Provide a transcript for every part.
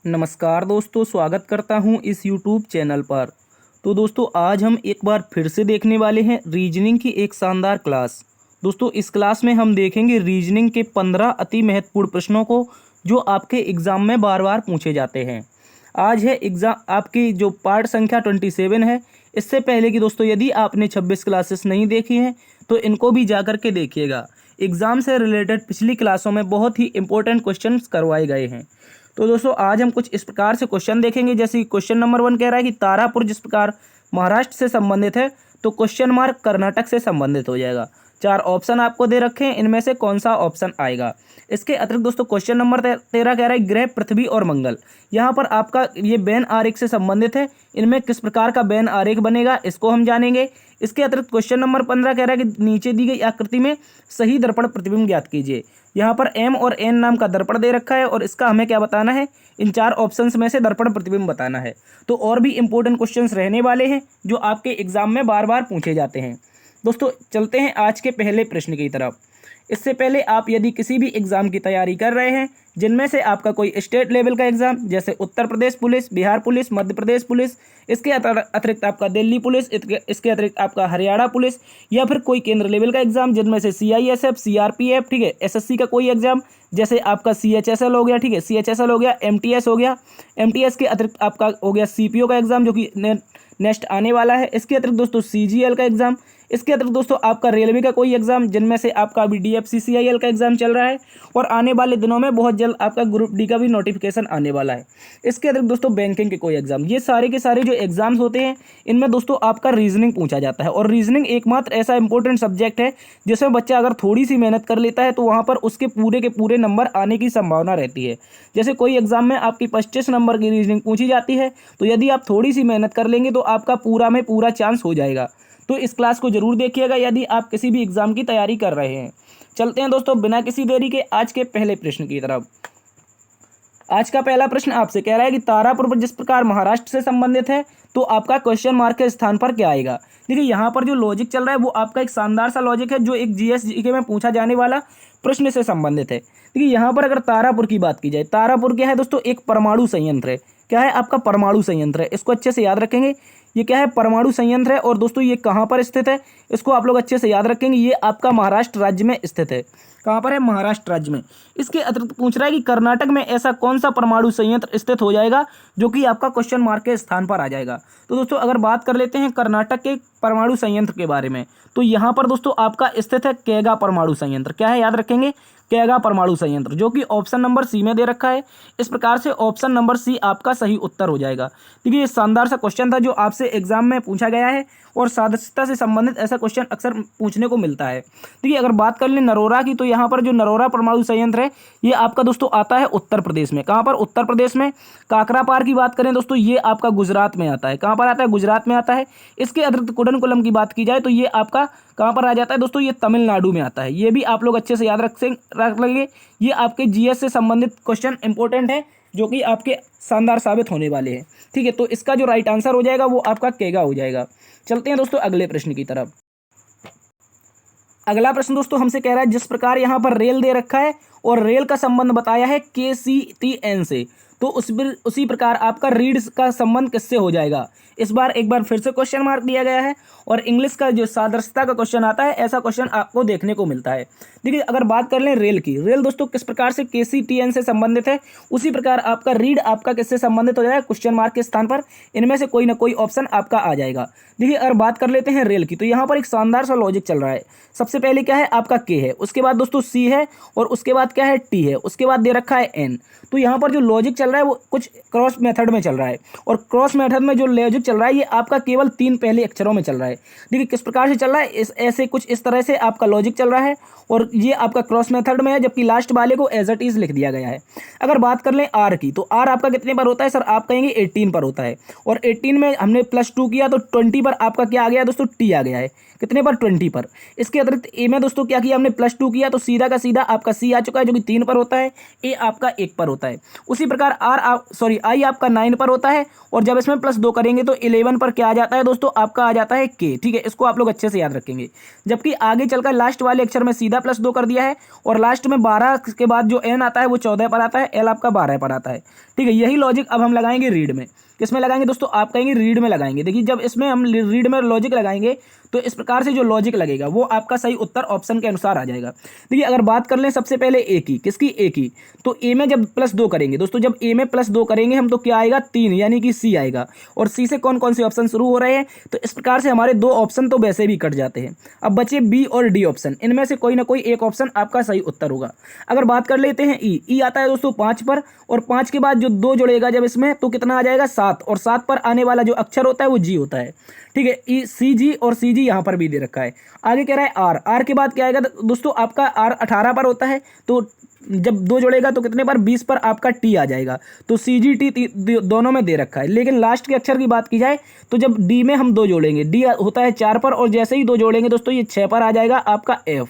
नमस्कार दोस्तों, स्वागत करता हूं इस YouTube चैनल पर। तो दोस्तों, आज हम एक बार फिर से देखने वाले हैं रीजनिंग की एक शानदार क्लास। दोस्तों, इस क्लास में हम देखेंगे रीजनिंग के 15 अति महत्वपूर्ण प्रश्नों को जो आपके एग्ज़ाम में बार बार पूछे जाते हैं। आज है एग्ज़ाम आपकी जो पार्ट संख्या 27 है। इससे पहले कि दोस्तों, यदि आपने 26 क्लासेस नहीं देखी हैं तो इनको भी जा कर के देखिएगा। एग्ज़ाम से रिलेटेड पिछली क्लासों में बहुत ही इंपॉर्टेंट क्वेश्चंस करवाए गए हैं। तो दोस्तों, आज हम कुछ इस प्रकार से क्वेश्चन देखेंगे। जैसे क्वेश्चन नंबर 1 कह रहा है कि तारापुर जिस प्रकार महाराष्ट्र से संबंधित है तो क्वेश्चन मार्क कर्नाटक से संबंधित हो जाएगा। 4 ऑप्शन आपको दे रखे हैं, इनमें से कौन सा ऑप्शन आएगा। इसके अतिरिक्त दोस्तों, क्वेश्चन नंबर 13 कह रहा है ग्रह पृथ्वी और मंगल। यहाँ पर आपका ये बेन आरेख से संबंधित है, इनमें किस प्रकार का बेन आरेख बनेगा इसको हम जानेंगे। इसके अतिरिक्त क्वेश्चन नंबर 15 कह रहा है कि नीचे दी गई आकृति में सही दर्पण प्रतिबिंब ज्ञात कीजिए। यहाँ पर एम और एन नाम का दर्पण दे रखा है और इसका हमें क्या बताना है, इन 4 ऑप्शंस में से दर्पण प्रतिबिंब बताना है। तो और भी इंपॉर्टेंट क्वेश्चंस रहने वाले हैं जो आपके एग्जाम में बार बार पूछे जाते हैं। दोस्तों, चलते हैं आज के पहले प्रश्न की तरफ। इससे पहले आप यदि किसी भी एग्ज़ाम की तैयारी कर रहे हैं जिनमें से आपका कोई स्टेट लेवल का एग्ज़ाम जैसे Uttar Pradesh police, Bihar police, Madhya Pradesh police, इसके अतिरिक्त आपका दिल्ली पुलिस, इसके अतिरिक्त आपका हरियाणा पुलिस, या फिर कोई केंद्र लेवल का एग्ज़ाम जिनमें से CISF, CRPF, ठीक है, SSC का कोई एग्ज़ाम जैसे आपका CHSL हो गया, ठीक है, CHSL हो गया, MTS हो गया, MTS के अतिरिक्त आपका हो गया CPO का एग्ज़ाम जो कि नेक्स्ट आने वाला है। इसके अतिरिक्त दोस्तों CGL का एग्ज़ाम, इसके अतिरिक्त दोस्तों आपका रेलवे का कोई एग्ज़ाम जिनमें से आपका अभी DFCCIL का एग्ज़ाम चल रहा है और आने वाले दिनों में बहुत जल्द आपका ग्रुप डी का भी नोटिफिकेशन आने वाला है। इसके अतिरिक्त दोस्तों बैंकिंग के कोई एग्ज़ाम, ये सारे के सारे जो एग्ज़ाम्स होते हैं इनमें दोस्तों आपका रीजनिंग पूछा जाता है। और रीजनिंग एकमात्र ऐसा इंपॉर्टेंट सब्जेक्ट है जिसमें बच्चा अगर थोड़ी सी मेहनत कर लेता है तो वहाँ पर उसके पूरे के पूरे नंबर आने की संभावना रहती है। जैसे कोई एग्ज़ाम में आपकी 25 नंबर की रीजनिंग पूछी जाती है तो यदि आप थोड़ी सी मेहनत कर लेंगे तो आपका पूरा में पूरा चांस हो जाएगा। तो इस क्लास को जरूर देखिएगा यदि आप किसी भी एग्जाम की तैयारी कर रहे हैं। चलते हैं दोस्तों बिना किसी देरी के आज के पहले प्रश्न की तरफ। आज का पहला प्रश्न आपसे कह रहा है कि तारापुर जिस प्रकार महाराष्ट्र से संबंधित है तो आपका क्वेश्चन मार्क के स्थान पर क्या आएगा। देखिए, यहाँ पर जो लॉजिक चल रहा है वो आपका एक शानदार सा लॉजिक है जो एक GS/GK में पूछा जाने वाला प्रश्न से संबंधित है। देखिए, यहाँ पर अगर तारापुर की बात की जाए, तारापुर क्या है दोस्तों, एक परमाणु संयंत्र है। क्या है आपका परमाणु संयंत्र है, इसको अच्छे से याद रखेंगे। ये क्या है, परमाणु संयंत्र है। और दोस्तों ये कहाँ पर स्थित है, इसको आप लोग अच्छे से याद रखेंगे। ये आपका महाराष्ट्र राज्य में स्थित है। कहाँ पर है, महाराष्ट्र राज्य में। इसके अतिरिक्त पूछ रहा है कि कर्नाटक में ऐसा कौन सा परमाणु संयंत्र स्थित हो जाएगा जो कि आपका क्वेश्चन मार्क के स्थान पर आ जाएगा। तो दोस्तों अगर बात कर लेते हैं कर्नाटक के परमाणु संयंत्र के बारे में तो यहाँ पर दोस्तों आपका स्थित है कैगा परमाणु संयंत्र। क्या है, याद रखेंगे, कैगा परमाणु संयंत्र, जो कि ऑप्शन नंबर सी में दे रखा है। इस प्रकार से ऑप्शन नंबर सी आपका सही उत्तर हो जाएगा। देखिए, ये शानदार सा क्वेश्चन था जो आपसे एग्जाम में पूछा गया है और सदस्यता से संबंधित ऐसा क्वेश्चन अक्सर पूछने को मिलता है। देखिए, अगर बात कर लें नरोरा की तो यहाँ पर जो नरोरा परमाणु संयंत्र है ये आपका दोस्तों आता है उत्तर प्रदेश में। कहाँ पर, उत्तर प्रदेश में। काकरापार की बात करें दोस्तों, ये आपका गुजरात में आता है। कहाँ पर आता है, गुजरात में आता है। इसके अतिरिक्त कुडनकुलम की बात की जाए तो ये आपका कहाँ पर आ जाता है दोस्तों, ये तमिलनाडु में आता है। ये भी आप लोग अच्छे से याद रख लेंगे। ये आपके GS से संबंधित क्वेश्चन इंपॉर्टेंट है जो कि आपके शानदार साबित होने वाले हैं। ठीक है, तो इसका जो राइट आंसर हो जाएगा वो आपका केगा हो जाएगा। चलते हैं दोस्तों अगले प्रश्न की तरफ। अगला प्रश्न दोस्तों हमसे कह रहा है जिस प्रकार यहाँ पर रेल दे रखा है और रेल का संबंध बताया है KCTN से तो उसी प्रकार आपका रीड का संबंध किससे हो जाएगा। इस बार एक बार फिर से क्वेश्चन मार्क दिया गया है और इंग्लिश का जो सादृश्यता का क्वेश्चन आता है ऐसा क्वेश्चन आपको देखने को मिलता है। देखिए, अगर बात कर लें रेल की, रेल दोस्तों किस प्रकार से KCTN से संबंधित है उसी प्रकार आपका रीड आपका किससे संबंधित हो जाएगा, क्वेश्चन मार्क के स्थान पर इनमें से कोई ना कोई ऑप्शन आपका आ जाएगा। देखिए, अगर बात कर लेते हैं रेल की तो यहाँ पर एक शानदार सा लॉजिक चल रहा है। सबसे पहले क्या है आपका K है, उसके बाद दोस्तों C है और उसके बाद क्या है T है, उसके बाद दे रखा है N। तो यहाँ पर जो लॉजिक चल रहा है वो कुछ क्रॉस मेथड में चल रहा है और क्रॉस मेथड में जो लॉजिक चल रहा है ये आपका केवल 3 पहले अक्षरों में चल रहा है। देखिए किस प्रकार से चल रहा है, ऐसे कुछ इस तरह से आपका लॉजिक चल रहा है और ये आपका क्रॉस मेथड में है जबकि लास्ट वाले को एज इट इज लिख दिया गया है। अगर बात कर लें R की तो R आपका कितने पर होता है सर, आप कहेंगे 18 पर होता है और 18 में हमने +2 किया तो 20 पर आपका क्या आ गया दोस्तों, T आ गया है। कितने पर, 20 पर। इसके अतिरिक्त A में दोस्तों क्या किया हमने, +2 किया तो सीधा का सीधा आपका C आ चुका है जो कि 3 पर होता है, A आपका 1 पर होता है। उसी प्रकार आई आपका 9 पर होता है, और जब इसमें +2 करेंगे तो 11 पर क्या आ जाता है दोस्तों, आपका आ जाता है के। ठीक है, इसको आप लोग अच्छे से याद रखेंगे। जबकि आगे चलकर लास्ट वाले अक्षर में सीधा +2 कर दिया है, और लास्ट में 12 के बाद जो एन आता है वो 14 पर आता है, एल आपका 12 पर आता है। ठीक है, यही लॉजिक अब हम लगाएंगे रीड में। किसमें लगाएंगे दोस्तों, आप कहेंगे रीड में लगाएंगे। देखिए, जब इसमें हम रीड में लॉजिक लगाएंगे तो इस प्रकार से जो लॉजिक लगेगा वो आपका सही उत्तर ऑप्शन के अनुसार आ जाएगा। देखिए, अगर बात कर लें सबसे पहले ए की, किसकी, ए की, तो ए में जब +2 करेंगे दोस्तों, जब ए में +2 करेंगे हम तो क्या आएगा, 3, यानी कि सी आएगा। और सी से कौन कौन से ऑप्शन शुरू हो रहे हैं, तो इस प्रकार से हमारे 2 ऑप्शन तो वैसे भी कट जाते हैं। अब बचे बी और डी ऑप्शन, इनमें से कोई ना कोई एक ऑप्शन आपका सही उत्तर होगा। अगर बात कर लेते हैं ई आता है दोस्तों 5 पर, और 5 के बाद जो 2 जुड़ेगा जब इसमें तो कितना आ जाएगा, 7, और 7 पर आने वाला जो अक्षर होता है वो जी होता है। ठीक है, ई सी जी, और सी जी यहाँ पर भी दे रखा है। आगे कह रहा है आर के बाद क्या आएगा दोस्तों, आपका आर 18 पर होता है, तो जब 2 जोड़ेगा तो कितने पर, 20 पर आपका टी आ जाएगा। तो सी जी टी दोनों में दे रखा है। लेकिन लास्ट के अक्षर की बात की जाए तो जब डी में हम 2 जोड़ेंगे, डी होता है 4 पर, और जैसे ही 2 जोड़ेंगे दोस्तों ये 6 पर आ जाएगा आपका एफ।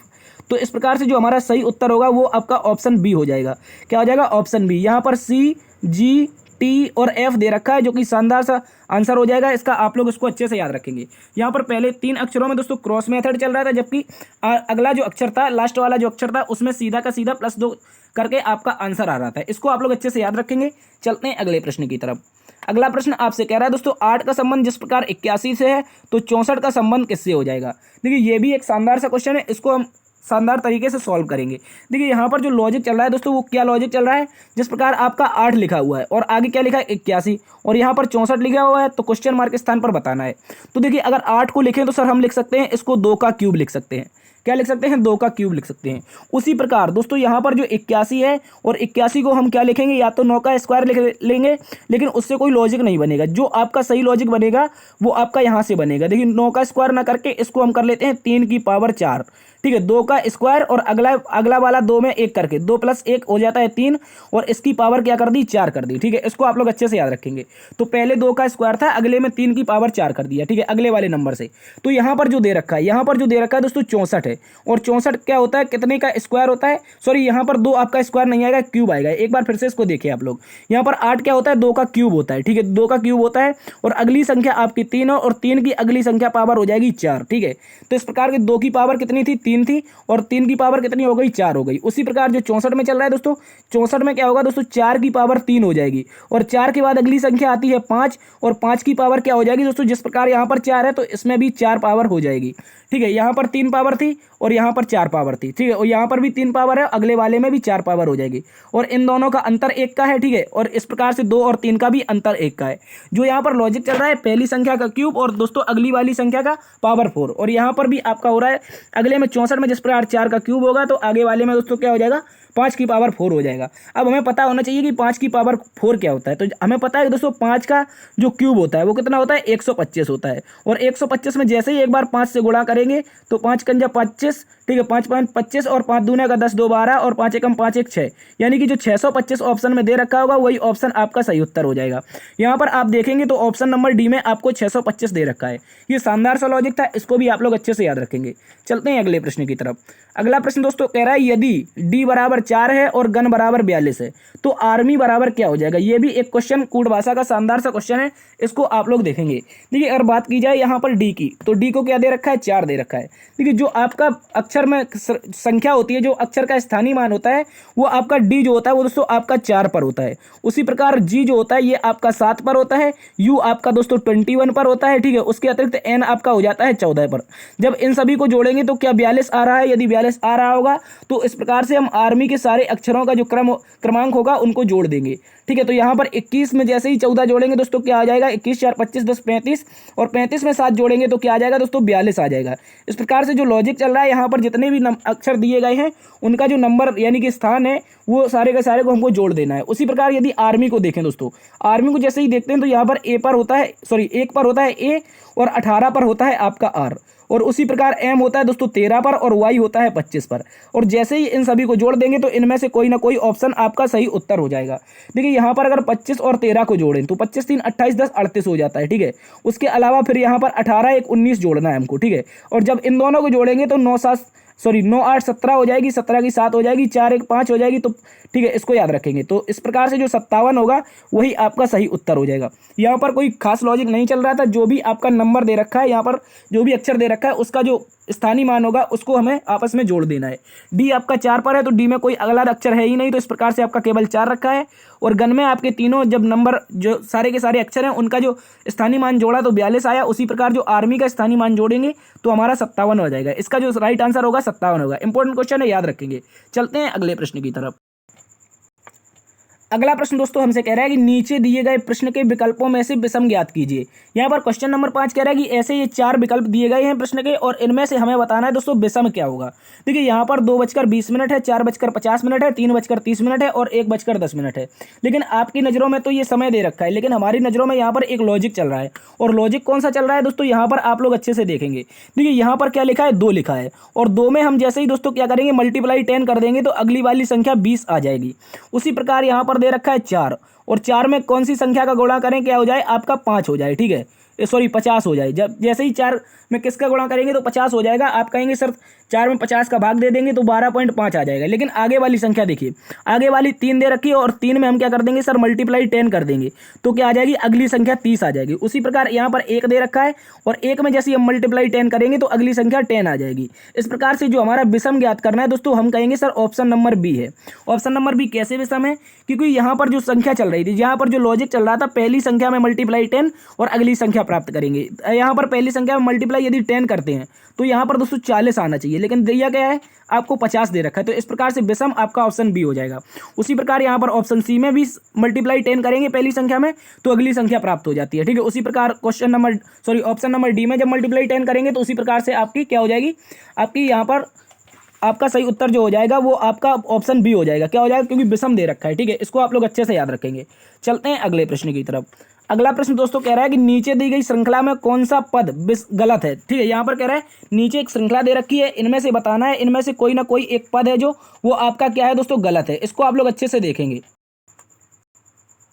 तो इस प्रकार से जो हमारा सही उत्तर होगा वो आपका ऑप्शन बी हो जाएगा। क्या हो जाएगा, ऑप्शन बी। यहाँ पर सी जी टी और एफ दे रखा है, जो कि शानदार सा आंसर हो जाएगा इसका। आप लोग इसको अच्छे से याद रखेंगे। यहाँ पर पहले 3 अक्षरों में दोस्तों क्रॉस मेथड चल रहा था, जबकि अगला जो अक्षर था, लास्ट वाला जो अक्षर था, उसमें सीधा का सीधा +2 करके आपका आंसर आ रहा था। इसको आप लोग अच्छे से याद रखेंगे। चलते हैं अगले प्रश्न की तरफ। अगला प्रश्न आपसे कह रहा है दोस्तों, 8 का संबंध जिस प्रकार 81 से है तो 64 का संबंध किससे हो जाएगा। देखिए, ये भी एक शानदार सा क्वेश्चन है, इसको हम शानदार तरीके से सॉल्व करेंगे। देखिए, यहाँ पर जो लॉजिक चल रहा है दोस्तों, वो क्या लॉजिक चल रहा है, जिस प्रकार आपका 8 लिखा हुआ है और आगे क्या लिखा है, 81, और यहाँ पर 64 लिखा हुआ है, तो क्वेश्चन मार्क के स्थान पर बताना है। तो देखिए, अगर 8 को लिखें तो सर हम लिख सकते हैं इसको 2 का क्यूब लिख सकते हैं। क्या लिख सकते हैं, 2 का क्यूब लिख सकते हैं। उसी प्रकार दोस्तों यहाँ पर जो 81 है, और 81 को हम क्या लिखेंगे, या तो 9 का स्क्वायर लिख लेंगे, लेकिन उससे कोई लॉजिक नहीं बनेगा। जो आपका सही लॉजिक बनेगा वो आपका यहाँ से बनेगा। देखिए, 9 का स्क्वायर ना करके इसको हम कर लेते हैं 3 की पावर 4। ठीक है, 2 का स्क्वायर, और अगला वाला 2 में 1 करके 2 + 1 हो जाता है 3, और इसकी पावर क्या कर दी, 4 कर दी। ठीक है, इसको आप लोग अच्छे से याद रखेंगे। तो पहले 2 का स्क्वायर था, अगले में 3 की पावर 4 कर दिया। ठीक है, अगले वाले नंबर से। तो यहाँ पर जो दे रखा है, यहाँ पर जो दे रखा है दोस्तों 64 है, और 64 क्या होता है, कितने का स्क्वायर होता है, सॉरी यहाँ पर 2 आपका स्क्वायर नहीं आएगा, क्यूब आएगा। एक बार फिर से इसको देखिए आप लोग, यहाँ पर 8 क्या होता है, 2 का क्यूब होता है। ठीक है, 2 का क्यूब होता है, और अगली संख्या आपकी 3 है, और 3 की अगली संख्या पावर हो जाएगी 4। ठीक है, तो इस प्रकार के 2 की पावर कितनी थी, 3 थी, और 3 की पावर कितनी हो गई, 4 हो गई। उसी प्रकार जो 64 में चल रहा है दोस्तों, 64 में क्या होगा दोस्तों, 4 की पावर 3 हो जाएगी, और 4 के बाद अगली संख्या आती है 5, और 5 की पावर क्या हो जाएगी दोस्तों, जिस प्रकार यहाँ पर 4 है तो इसमें भी 4 पावर हो जाएगी। ठीक है, यहाँ पर 3 पावर थी, और यहाँ पर 4 पावर थी। ठीक है, और यहाँ पर भी 3 पावर है, अगले वाले में भी 4 पावर हो जाएगी, और इन दोनों का अंतर 1 का है। ठीक है, और इस प्रकार से 2 और 3 का भी अंतर 1 का है। जो यहाँ पर लॉजिक चल रहा है, पहली संख्या का क्यूब, और दोस्तों अगली वाली संख्या का पावर 4, और यहाँ पर भी आपका हो रहा है, अगले में 64 में जिस प्रकार 4 का क्यूब होगा, तो आगे वाले में दोस्तों क्या हो जाएगा, 5 की पावर 4 हो जाएगा। अब हमें पता होना चाहिए कि 5 की पावर 4 क्या होता है। तो हमें पता है कि दोस्तों 5 का जो क्यूब होता है वो कितना होता है, 125 होता है, और 125 में जैसे ही एक बार 5 से गुणा करेंगे तो 5 पंजा 25, ठीक है, 5 5 25, और 5 दूने का 10, 2 12, और 5 एकम 5 1 6, यानी कि जो 625 ऑप्शन में दे रखा होगा वही ऑप्शन आपका सही उत्तर हो जाएगा। यहाँ पर आप देखेंगे तो ऑप्शन नंबर डी में आपको 625 दे रखा है। ये शानदार सा लॉजिक था, इसको भी आप लोग अच्छे से याद रखेंगे। चलते हैं अगले प्रश्न की तरफ। अगला प्रश्न दोस्तों कह रहा है, यदि डी बराबर 4 है और गन बराबर 42 है तो आर्मी बराबर क्या हो जाएगा। ये भी एक क्वेश्चन कूट भाषा का शानदार सा क्वेश्चन है, इसको आप लोग देखेंगे। देखिए, अगर बात की जाए यहाँ पर डी की, तो डी को क्या दे रखा है, 4 दे रखा है। देखिए, जो आपका अक्षर में संख्या होती है, जो अक्षर का स्थानीय मान होता है, वो आपका डी जो होता है वो दोस्तों आपका 4 पर होता है। उसी प्रकार जी जो होता है ये आपका 7 पर होता है, यू आपका दोस्तों 21 पर होता है। ठीक है, उसके अतिरिक्त एन आपका हो जाता है 14 पर। जब इन सभी को जोड़ेंगे तो क्या 42 आ रहा है, यदि 42 आ रहा होगा तो इस प्रकार से हम आर्मी के सारे अक्षरों का जो क्रमांक होगा उनको जोड़ देंगे। ठीक है, तो यहाँ पर 21 में जैसे ही 14 जोड़ेंगे दोस्तों क्या आ जाएगा, 21 4 25 10 35, और 35 में 7 जोड़ेंगे तो क्या आ जाएगा दोस्तों, 42 आ जाएगा। इस प्रकार से जो लॉजिक चल रहा है, यहाँ पर जितने भी अक्षर दिए गए हैं उनका जो नंबर यानी कि स्थान है वो सारे के सारे को हमको जोड़ देना है। उसी प्रकार यदि आर्मी को देखें दोस्तों, आर्मी को जैसे ही देखते हैं तो यहाँ पर ए पर होता है, सॉरी 1 पर होता है ए, और 18 पर होता है आपका आर, और उसी प्रकार एम होता है दोस्तों 13 पर, और वाई होता है 25 पर। और जैसे ही इन सभी को जोड़ देंगे तो इनमें से कोई ना कोई ऑप्शन आपका सही उत्तर हो जाएगा। देखिए, यहाँ पर अगर 25 और 13 को जोड़ें तो 25 3 28 10 38 हो जाता है। ठीक है, उसके अलावा फिर यहाँ पर 18 1 19 जोड़ना है हमको। ठीक है, और जब इन दोनों को जोड़ेंगे तो 9 7 सॉरी 9 8 17 हो जाएगी, 17 की 7 हो जाएगी, 4 1 5 हो जाएगी। तो ठीक है, इसको याद रखेंगे। तो इस प्रकार से जो 57 होगा वही आपका सही उत्तर हो जाएगा। यहाँ पर कोई खास लॉजिक नहीं चल रहा था, जो भी आपका नंबर दे रखा है, यहाँ पर जो भी अक्षर दे रखा है उसका जो स्थानीय मान होगा उसको हमें आपस में जोड़ देना है। डी आपका 4 पर है तो डी में कोई अगला अक्षर है ही नहीं, तो इस प्रकार से आपका केवल 4 रखा है। और गन में आपके तीनों जब नंबर जो सारे के सारे अक्षर हैं उनका जो स्थानीय मान जोड़ा तो 42 आया। उसी प्रकार जो आर्मी का स्थानीय मान जोड़ेंगे तो हमारा 57 हो जाएगा। इसका जो राइट आंसर होगा 57 होगा। इंपॉर्टेंट क्वेश्चन है, याद रखेंगे। चलते हैं अगले प्रश्न की तरफ। अगला प्रश्न दोस्तों हमसे कह रहा है कि नीचे दिए गए प्रश्न के विकल्पों में से विषम ज्ञात कीजिए। यहाँ पर क्वेश्चन नंबर 5 कह रहा है कि ऐसे ये 4 विकल्प दिए गए हैं प्रश्न के और इनमें से हमें बताना है दोस्तों विषम क्या होगा। देखिए यहाँ पर 2:20 है, 4:50 है, 3:30 है और 1:10 है। लेकिन आपकी नज़रों में तो ये समय दे रखा है, लेकिन हमारी नज़रों में यहाँ पर एक लॉजिक चल रहा है। और लॉजिक कौन सा चल रहा है दोस्तों, यहाँ पर आप लोग अच्छे से देखेंगे। देखिए यहाँ पर क्या लिखा है, 2 लिखा है और 2 में हम जैसे ही दोस्तों क्या करेंगे, मल्टीप्लाई 10 कर देंगे तो अगली वाली संख्या 20 आ जाएगी। उसी प्रकार यहाँ पर दे रखा है 4 और 4 में कौन सी संख्या का गुणा करें, क्या हो जाए आपका 5 हो जाए। ठीक है, सॉरी 50 हो जाए। जब जैसे ही 4 में किसका गुणा करेंगे तो 50 हो जाएगा। आप कहेंगे सर 4 में 50 का भाग दे देंगे तो 12.5 आ जाएगा। लेकिन आगे वाली संख्या देखिए, आगे वाली 3 दे रखी है और 3 में हम क्या कर देंगे सर, मल्टीप्लाई 10 कर देंगे तो क्या आ जाएगी, अगली संख्या 30 आ जाएगी। उसी प्रकार यहाँ पर 1 दे रखा है और 1 में जैसे हम मल्टीप्लाई 10 करेंगे तो अगली संख्या 10 आ जाएगी। इस प्रकार से जो हमारा विषम ज्ञात करना है दोस्तों, हम कहेंगे सर ऑप्शन नंबर बी है। ऑप्शन नंबर बी कैसे विषम है, क्योंकि यहाँ पर जो संख्या चल रही थी, यहाँ पर जो लॉजिक चल रहा था, पहली संख्या में मल्टीप्लाई 10 और अगली संख्या प्राप्त करेंगे। यहाँ पर पहली संख्या में मल्टीप्लाई यदि 10 करते हैं तो यहाँ पर दोस्तों 40 आना चाहिए, लेकिन दिया गया है आपको 50 दे रखा है। तो इस प्रकार से विषम आपका ऑप्शन बी हो जाएगा। उसी प्रकार यहाँ पर ऑप्शन सी में भी मल्टीप्लाई 10 करेंगे पहली संख्या में तो अगली संख्या प्राप्त हो जाती है। ठीक है, उसी प्रकार ऑप्शन नंबर डी में जब मल्टीप्लाई 10 करेंगे तो उसी प्रकार से आपकी क्या हो जाएगी, आपकी यहाँ पर आपका सही उत्तर जो हो जाएगा वो आपका ऑप्शन बी हो जाएगा। क्या हो जाएगा, क्योंकि विषम दे रखा है। ठीक है, इसको आप लोग अच्छे से याद रखेंगे। चलते हैं अगले प्रश्न की तरफ। अगला प्रश्न दोस्तों कह रहा है कि नीचे दी गई श्रृंखला में कौन सा पद गलत है। ठीक है, यहाँ पर कह रहा है नीचे एक श्रृंखला दे रखी है, इनमें से बताना है, इनमें से कोई ना कोई एक पद है जो वो आपका क्या है दोस्तों, गलत है। इसको आप लोग अच्छे से देखेंगे।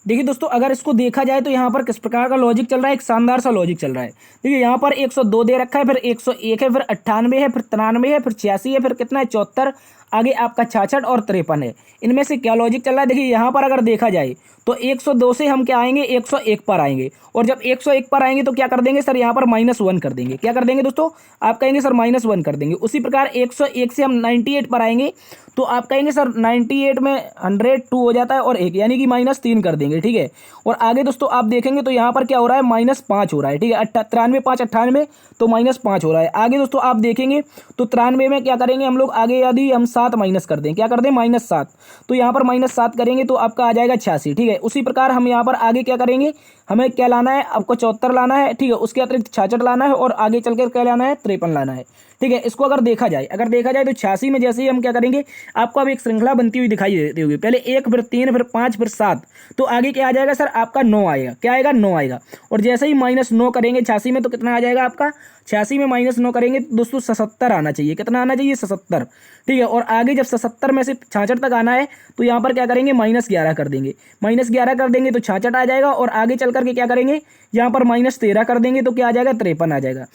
देखिए दोस्तों, अगर इसको देखा जाए तो यहाँ पर किस प्रकार का लॉजिक चल रहा है, एक शानदार सा लॉजिक चल रहा है। देखिए यहाँ पर 102 दे रखा है, फिर 101 है, फिर 98 है, फिर 93 है, फिर 86 है, फिर कितना है 74, आगे आपका 66 और 53 है। इनमें से क्या लॉजिक चल रहा है, देखिए यहाँ पर अगर देखा जाए तो 102 से हम क्या आएंगे, 101 पर आएंगे और जब 101 पर आएंगे तो क्या कर देंगे सर, यहाँ पर -1 कर देंगे। क्या कर देंगे दोस्तों, आप कहेंगे सर -1 कर देंगे। उसी प्रकार 101 से हम 98 पर आएंगे तो आप कहेंगे सर 98 में 102 हो जाता है और 1 यानी कि -3 कर देंगे। ठीक है, और आगे दोस्तों आप देखेंगे तो यहाँ पर क्या हो रहा है, -5 हो रहा है। ठीक है, 93 5 98 तो -5 हो रहा है। आगे दोस्तों आप देखेंगे तो 93 में क्या करेंगे हम लोग, आगे यदि हम 7 माइनस कर दें, क्या कर दें -7, तो यहाँ पर -7 करेंगे तो आपका आ जाएगा 86। ठीक है, उसी प्रकार हम यहाँ पर आगे क्या करेंगे, हमें क्या लाना है, आपको 74 लाना है। ठीक है, उसके अतिरिक्त 66 लाना है और आगे चलकर क्या लाना है, 53 लाना है। ठीक है, इसको अगर देखा जाए तो 86 में जैसे ही हम क्या करेंगे, आपको अब एक श्रृंखला बनती हुई दिखाई देती होगी। पहले 1 फिर 3 फिर 5 फिर 7 तो आगे क्या आ जाएगा सर, आपका 9 आएगा। क्या आएगा, 9 आएगा। और जैसे ही -9 करेंगे 86 में तो कितना आ जाएगा आपका, 86 में -9 करेंगे तो दोस्तों 77 आना चाहिए। कितना आना चाहिए, 77। ठीक है, और आगे जब 77 में से 66 तक आना है तो यहाँ पर क्या करेंगे, -11 कर देंगे। -11 कर देंगे तो 66 आ जाएगा और आगे चल करके क्या करेंगे, यहाँ पर -13 कर देंगे तो क्या आ जाएगा, 53 आ जाएगा।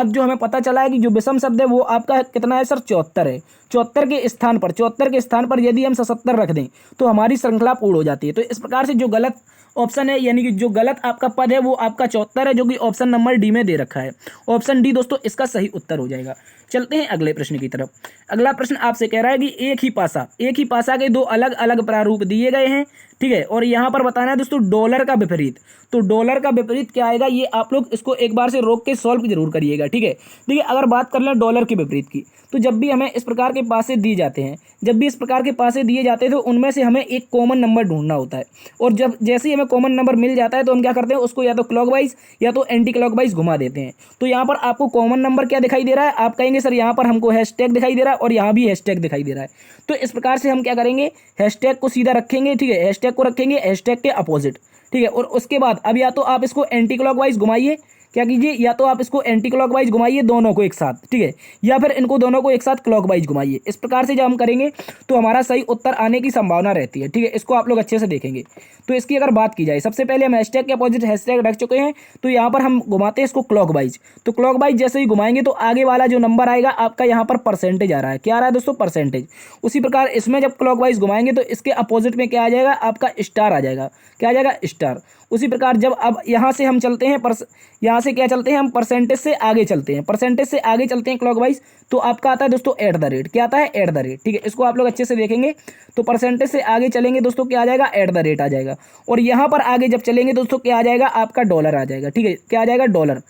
जो हमें पता चला है कि जो विषम शब्द है वो आपका कितना है सर, 74 है। 74 के स्थान पर यदि हम 77 रख दें तो हमारी श्रृंखला पूर्ण हो जाती है। तो इस प्रकार से जो गलत ऑप्शन है, यानी कि जो गलत आपका पद है वो आपका 74 है, जो कि ऑप्शन नंबर डी में दे रखा है। ऑप्शन डी दोस्तों इसका सही उत्तर हो जाएगा। चलते हैं अगले प्रश्न की तरफ। अगला प्रश्न आपसे कह रहा है कि एक ही पासा के 2 अलग अलग प्रारूप दिए गए हैं। ठीक है, और यहाँ पर बताना है दोस्तों डॉलर का विपरीत। तो डॉलर का विपरीत क्या आएगा, ये आप लोग इसको एक बार से रोक के सॉल्व जरूर करिएगा। ठीक है, देखिए अगर बात कर लें डॉलर के विपरीत की, तो जब भी हमें इस प्रकार के पासे दिए जाते हैं, तो उनमें से हमें एक कॉमन नंबर ढूंढना होता है। और जब जैसे ही हमें कॉमन नंबर मिल जाता है तो हम क्या करते हैं, उसको या तो क्लॉकवाइज या तो एंटी क्लॉकवाइज घुमा देते हैं। तो यहाँ पर आपको कॉमन नंबर क्या दिखाई दे रहा है, आप कहेंगे सर यहाँ पर हमको हैशटैग दिखाई दे रहा है और यहाँ भी हैशटैग दिखाई दे रहा है। तो इस प्रकार से हम क्या करेंगे, हैशटैग को सीधा रखेंगे। ठीक है, हैशटैग को रखेंगे हैशटैग के अपोजिट। ठीक है, और उसके बाद अब या तो आप इसको एंटी क्लॉकवाइज घुमाइए, क्या कीजिए, या तो आप इसको एंटी क्लॉकवाइज घुमाइए दोनों को एक साथ, ठीक है, या फिर इनको दोनों को एक साथ क्लॉकवाइज घुमाइए। इस प्रकार से जब हम करेंगे तो हमारा सही उत्तर आने की संभावना रहती है, ठीक है। इसको आप लोग अच्छे से देखेंगे। तो इसकी अगर बात की जाए, सबसे पहले हम हैशटैग के अपोजिट हैशटैग रख चुके हैं, तो यहाँ पर हम घुमाते हैं इसको क्लॉकवाइज। तो क्लॉकवाइज जैसे ही घुमाएंगे तो आगे वाला जो नंबर आएगा आपका यहाँ पर परसेंटेज आ रहा है। क्या आ रहा है दोस्तों? परसेंटेज। उसी प्रकार इसमें जब क्लॉकवाइज घुमाएंगे तो इसके अपोजिट में क्या आ जाएगा? आपका स्टार आ जाएगा। क्या आ जाएगा? स्टार। उसी प्रकार जब अब यहाँ से हम चलते हैं यहाँ से क्या चलते हैं हम? परसेंटेज से आगे चलते हैं। परसेंटेज से आगे चलते हैं क्लॉकवाइज, तो आपका आता है दोस्तों एट द रेट। क्या आता है? एट द रेट, ठीक है। इसको आप लोग अच्छे से देखेंगे। तो परसेंटेज से आगे चलेंगे दोस्तों, क्या आ जाएगा? एट द रेट आ जाएगा। और यहाँ पर आगे जब चलेंगे दोस्तों, क्या आ जाएगा? आपका डॉलर आ जाएगा, ठीक है। क्या आ जाएगा? डॉलर।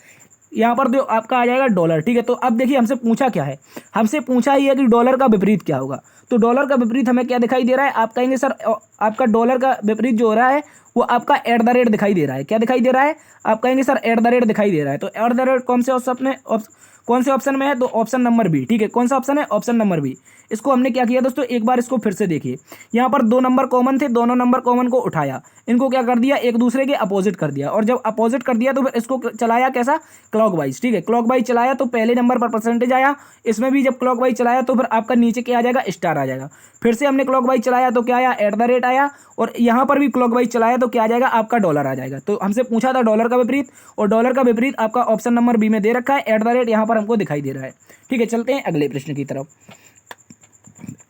यहाँ पर जो आपका आ जाएगा डॉलर, ठीक है। तो अब देखिए हमसे पूछा क्या है? हमसे पूछा ही है कि डॉलर का विपरीत क्या होगा। तो डॉलर का विपरीत हमें क्या दिखाई दे रहा है? आप कहेंगे सर आपका डॉलर का विपरीत जो हो रहा है वो आपका एट द रेट दिखाई दे रहा है। क्या दिखाई दे रहा है? आप कहेंगे सर एट द रेट दिखाई दे रहा है। तो एट द रेट कौन से ऑप्शन में है? तो ऑप्शन नंबर बी, ठीक है। कौन सा ऑप्शन है? Option number B. इसको हमने क्या किया दोस्तों, एक बार इसको फिर से देखिए। यहाँ पर दो नंबर कॉमन थे, दोनों नंबर कॉमन को उठाया, इनको क्या कर दिया? एक दूसरे के अपोजिट कर दिया। और जब अपोजिट कर दिया तो फिर इसको चलाया कैसा? क्लॉकवाइज, ठीक है। क्लॉकवाइज चलाया तो पहले नंबर पर परसेंटेज आया। इसमें भी जब क्लॉकवाइज चलाया तो फिर आपका नीचे क्या आ जाएगा? स्टार आ जाएगा। फिर से हमने क्लॉकवाइज चलाया तो क्या आया? एट द रेट आया। और यहाँ पर भी क्लॉकवाइज चलाया तो क्या आ जाएगा? आपका डॉलर आ जाएगा। तो हमसे पूछा था डॉलर का विपरीत, और डॉलर का विपरीत आपका ऑप्शन नंबर बी में दे रखा है, एट द रेट यहाँ पर हमको दिखाई दे रहा है, ठीक है। चलते हैं अगले प्रश्न की तरफ।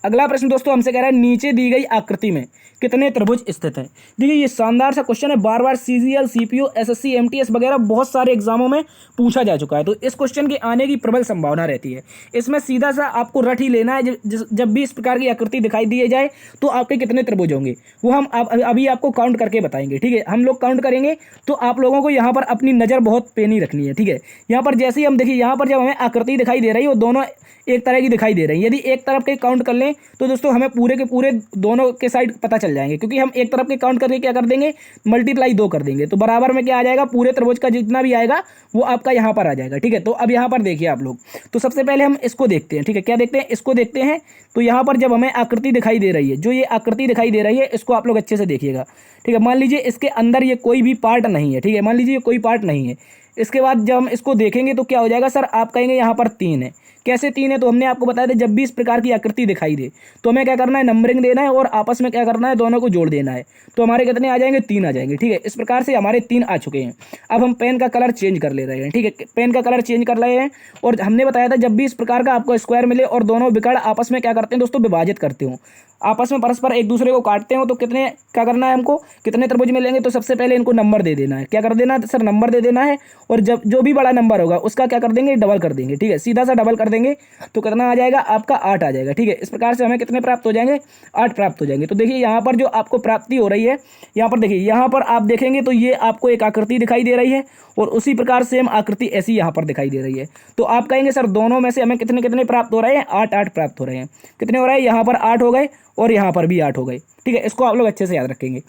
अगला प्रश्न दोस्तों हमसे कह रहा है नीचे दी गई आकृति में कितने त्रिभुज स्थित हैं। देखिए ये शानदार सा क्वेश्चन है, बार बार सीजीएल, सीपीयू, एसएससी, एमटीएस वगैरह बहुत सारे एग्जामों में पूछा जा चुका है। तो इस क्वेश्चन के आने की प्रबल संभावना रहती है। इसमें सीधा सा आपको रट ही लेना है। जब भी इस प्रकार की आकृति दिखाई दी जाए तो आपके कितने त्रिभुज होंगे वो हम अभी आपको काउंट करके बताएंगे, ठीक है। हम लोग काउंट करेंगे तो आप लोगों को यहाँ पर अपनी नज़र बहुत पेनी रखनी है, ठीक है। यहाँ पर जैसे ही हम देखिए, यहाँ पर जब हमें आकृति दिखाई दे रही है वो दोनों एक तरह की दिखाई दे रही है। यदि एक तरफ के काउंट कर लें तो दोस्तों हमें पूरे के पूरे दोनों के साइड पता चल जाएंगे, क्योंकि हम एक तरफ के काउंट करके क्या कर देंगे? मल्टीप्लाई 2 कर देंगे। तो बराबर में क्या आ जाएगा? पूरे त्रिभुज का जितना भी आएगा वो आपका यहाँ पर आ जाएगा, ठीक है। तो अब यहाँ पर देखिए आप लोग, तो सबसे पहले हम इसको देखते हैं, ठीक है। क्या देखते हैं? इसको देखते हैं। तो यहाँ पर जब हमें आकृति दिखाई दे रही है, जो ये आकृति दिखाई दे रही है, इसको आप लोग अच्छे से देखिएगा, ठीक है। मान लीजिए इसके अंदर ये कोई भी पार्ट नहीं है, ठीक है। मान लीजिए ये कोई पार्ट नहीं है। इसके बाद जब हम इसको देखेंगे तो क्या हो जाएगा? सर आप कहेंगे यहाँ पर 3 है। कैसे 3 है? तो हमने आपको बताया था जब भी इस प्रकार की आकृति दिखाई दे तो हमें क्या करना है? नंबरिंग देना है और आपस में क्या करना है? दोनों को जोड़ देना है। तो हमारे कितने आ जाएंगे? 3 आ जाएंगे, ठीक है। इस प्रकार से हमारे 3 आ चुके हैं। अब हम पेन का कलर चेंज कर ले रहे हैं, ठीक है। पेन का कलर चेंज कर रहे हैं। और हमने बताया था जब भी इस प्रकार का आपको स्क्वायर मिले और दोनों विकर्ण आपस में क्या करते हैं दोस्तों? विभाजित करते हो, आपस में परस्पर एक दूसरे को काटते हो, तो कितने क्या करना है हमको? कितने त्रिभुज मिलेंगे? तो सबसे पहले इनको नंबर दे देना है। क्या कर देना है सर? नंबर दे देना है। और जब जो भी बड़ा नंबर होगा उसका क्या कर देंगे? डबल कर देंगे, ठीक है। सीधा सा डबल कर देंगे तो कितना आ जाएगा? आपका 8 आ जाएगा, ठीक है। इस प्रकार से हमें कितने प्राप्त हो जाएंगे? 8 प्राप्त हो जाएंगे। तो देखिए यहाँ पर जो आपको प्राप्ति हो रही है, यहाँ पर देखिए, यहाँ पर आप देखेंगे तो ये आपको एक आकृति दिखाई दे रही है और उसी प्रकार सेम आकृति ऐसी यहाँ पर दिखाई दे रही है। तो आप कहेंगे सर दोनों में से हमें कितने कितने प्राप्त हो रहे हैं? 8 प्राप्त हो रहे हैं। कितने हो रहे हैं? यहाँ पर 8 हो गए और यहाँ पर भी 8 हो गए, ठीक है। इसको आप लोग अच्छे से याद रखेंगे।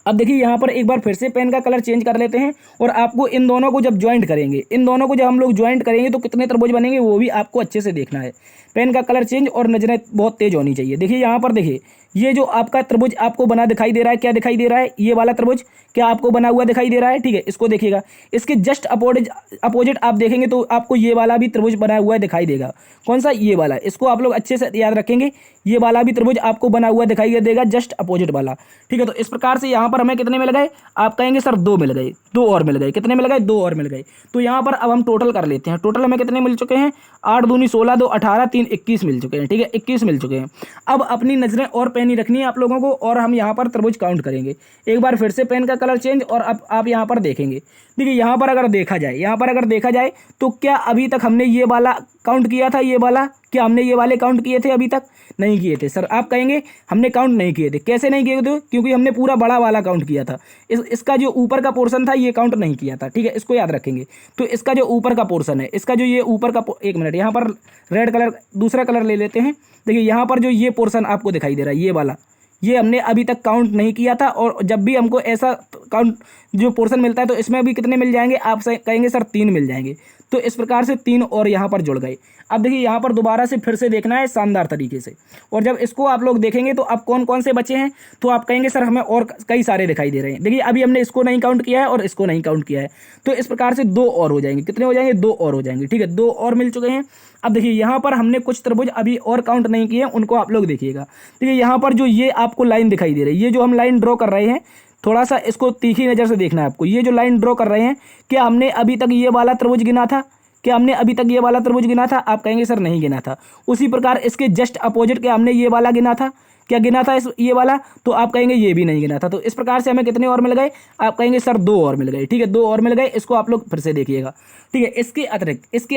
अब देखिए यहाँ पर एक बार फिर से पेन का कलर चेंज कर लेते हैं और आपको इन दोनों को जब ज्वाइंट करेंगे, इन दोनों को जब हम लोग ज्वाइंट करेंगे तो कितने त्रिभुज बनेंगे वो भी आपको अच्छे से देखना है। पेन का कलर चेंज और नजरें बहुत तेज होनी चाहिए। देखिए यहाँ पर देखिए, ये जो आपका त्रिभुज आपको बना दिखाई दे रहा है, क्या दिखाई दे रहा है? ये वाला त्रिभुज क्या आपको बना हुआ दिखाई दे रहा है, ठीक है। इसको देखिएगा, इसके जस्ट अपोजिट आप देखेंगे तो आपको ये वाला भी त्रिभुज बना हुआ दिखाई देगा। कौन सा? ये वाला। इसको आप लोग अच्छे से याद रखेंगे। ये वाला भी त्रिभुज आपको बना हुआ दिखाई देगा, जस्ट अपोजिट वाला, ठीक है। तो इस प्रकार से यहाँ पर हमें कितने मिल गए? आप कहेंगे सर 2 मिल गए, 2 और मिल गए। कितने मिल गए? 2 और मिल गए। तो यहाँ पर अब हम टोटल कर लेते हैं। टोटल हमें कितने मिल चुके हैं? 8 दूनी 16, 2 18, 3 21 मिल चुके हैं, ठीक है। 21 मिल चुके हैं। अब अपनी नजरें और पैनी रखनी है आप लोगों को और हम यहाँ पर त्रिभुज काउंट करेंगे। एक बार फिर से पेन का कलर चेंज और अब आप यहाँ पर देखेंगे। देखिए यहाँ पर अगर देखा जाए, तो क्या अभी तक हमने ये वाला काउंट किया था? ये वाला क्या हमने ये वाले काउंट किए थे? अभी तक नहीं किए थे। सर आप कहेंगे हमने काउंट नहीं किए थे। कैसे नहीं किए थे? क्योंकि हमने पूरा बड़ा वाला काउंट किया था। इसका जो ऊपर का पोर्शन था ये काउंट नहीं किया था, ठीक है। इसको याद रखेंगे। तो इसका जो ऊपर का पोर्शन है, इसका जो ये ऊपर का एक मिनट, यहाँ पर रेड कलर, दूसरा कलर ले लेते हैं। देखिए यहाँ पर जो ये पोर्शन आपको दिखाई दे रहा है, ये वाला, ये हमने अभी तक काउंट नहीं किया था। और जब भी हमको ऐसा काउंट जो पोर्शन मिलता है तो इसमें भी कितने मिल जाएंगे? आप कहेंगे सर 3 मिल जाएंगे। तो इस प्रकार से 3 और यहाँ पर जुड़ गए। अब देखिए यहाँ पर दोबारा से फिर से देखना है शानदार तरीके से, और जब इसको आप लोग देखेंगे तो अब कौन कौन से बचे हैं, तो आप कहेंगे सर हमें और कई सारे दिखाई दे रहे हैं। देखिए अभी हमने इसको नहीं काउंट किया है और इसको नहीं काउंट किया है, तो इस प्रकार से 2 और हो जाएंगे। कितने हो जाएंगे? 2 और हो जाएंगे। ठीक है, 2 और मिल चुके हैं। अब देखिए यहाँ पर हमने कुछ त्रिभुज अभी और काउंट नहीं किए, उनको आप लोग देखिएगा। देखिए यहाँ पर जो ये आपको लाइन दिखाई दे रही है, ये जो हम लाइन ड्रॉ कर रहे हैं, थोड़ा सा इसको तीखी नज़र से देखना है आपको। ये जो लाइन ड्रॉ कर रहे हैं, क्या हमने अभी तक ये वाला त्रिभुज गिना था? क्या हमने अभी तक ये वाला त्रिभुज गिना था? आप कहेंगे सर नहीं गिना था। उसी प्रकार इसके जस्ट अपोजिट क्या हमने ये वाला गिना था? क्या गिना था इस ये वाला? तो आप कहेंगे ये भी नहीं गिना था। तो इस प्रकार से हमें कितने और मिल गए? आप कहेंगे सर 2 और मिल गए। ठीक है, 2 और मिल गए। इसको आप लोग फिर से देखिएगा। ठीक है, इसके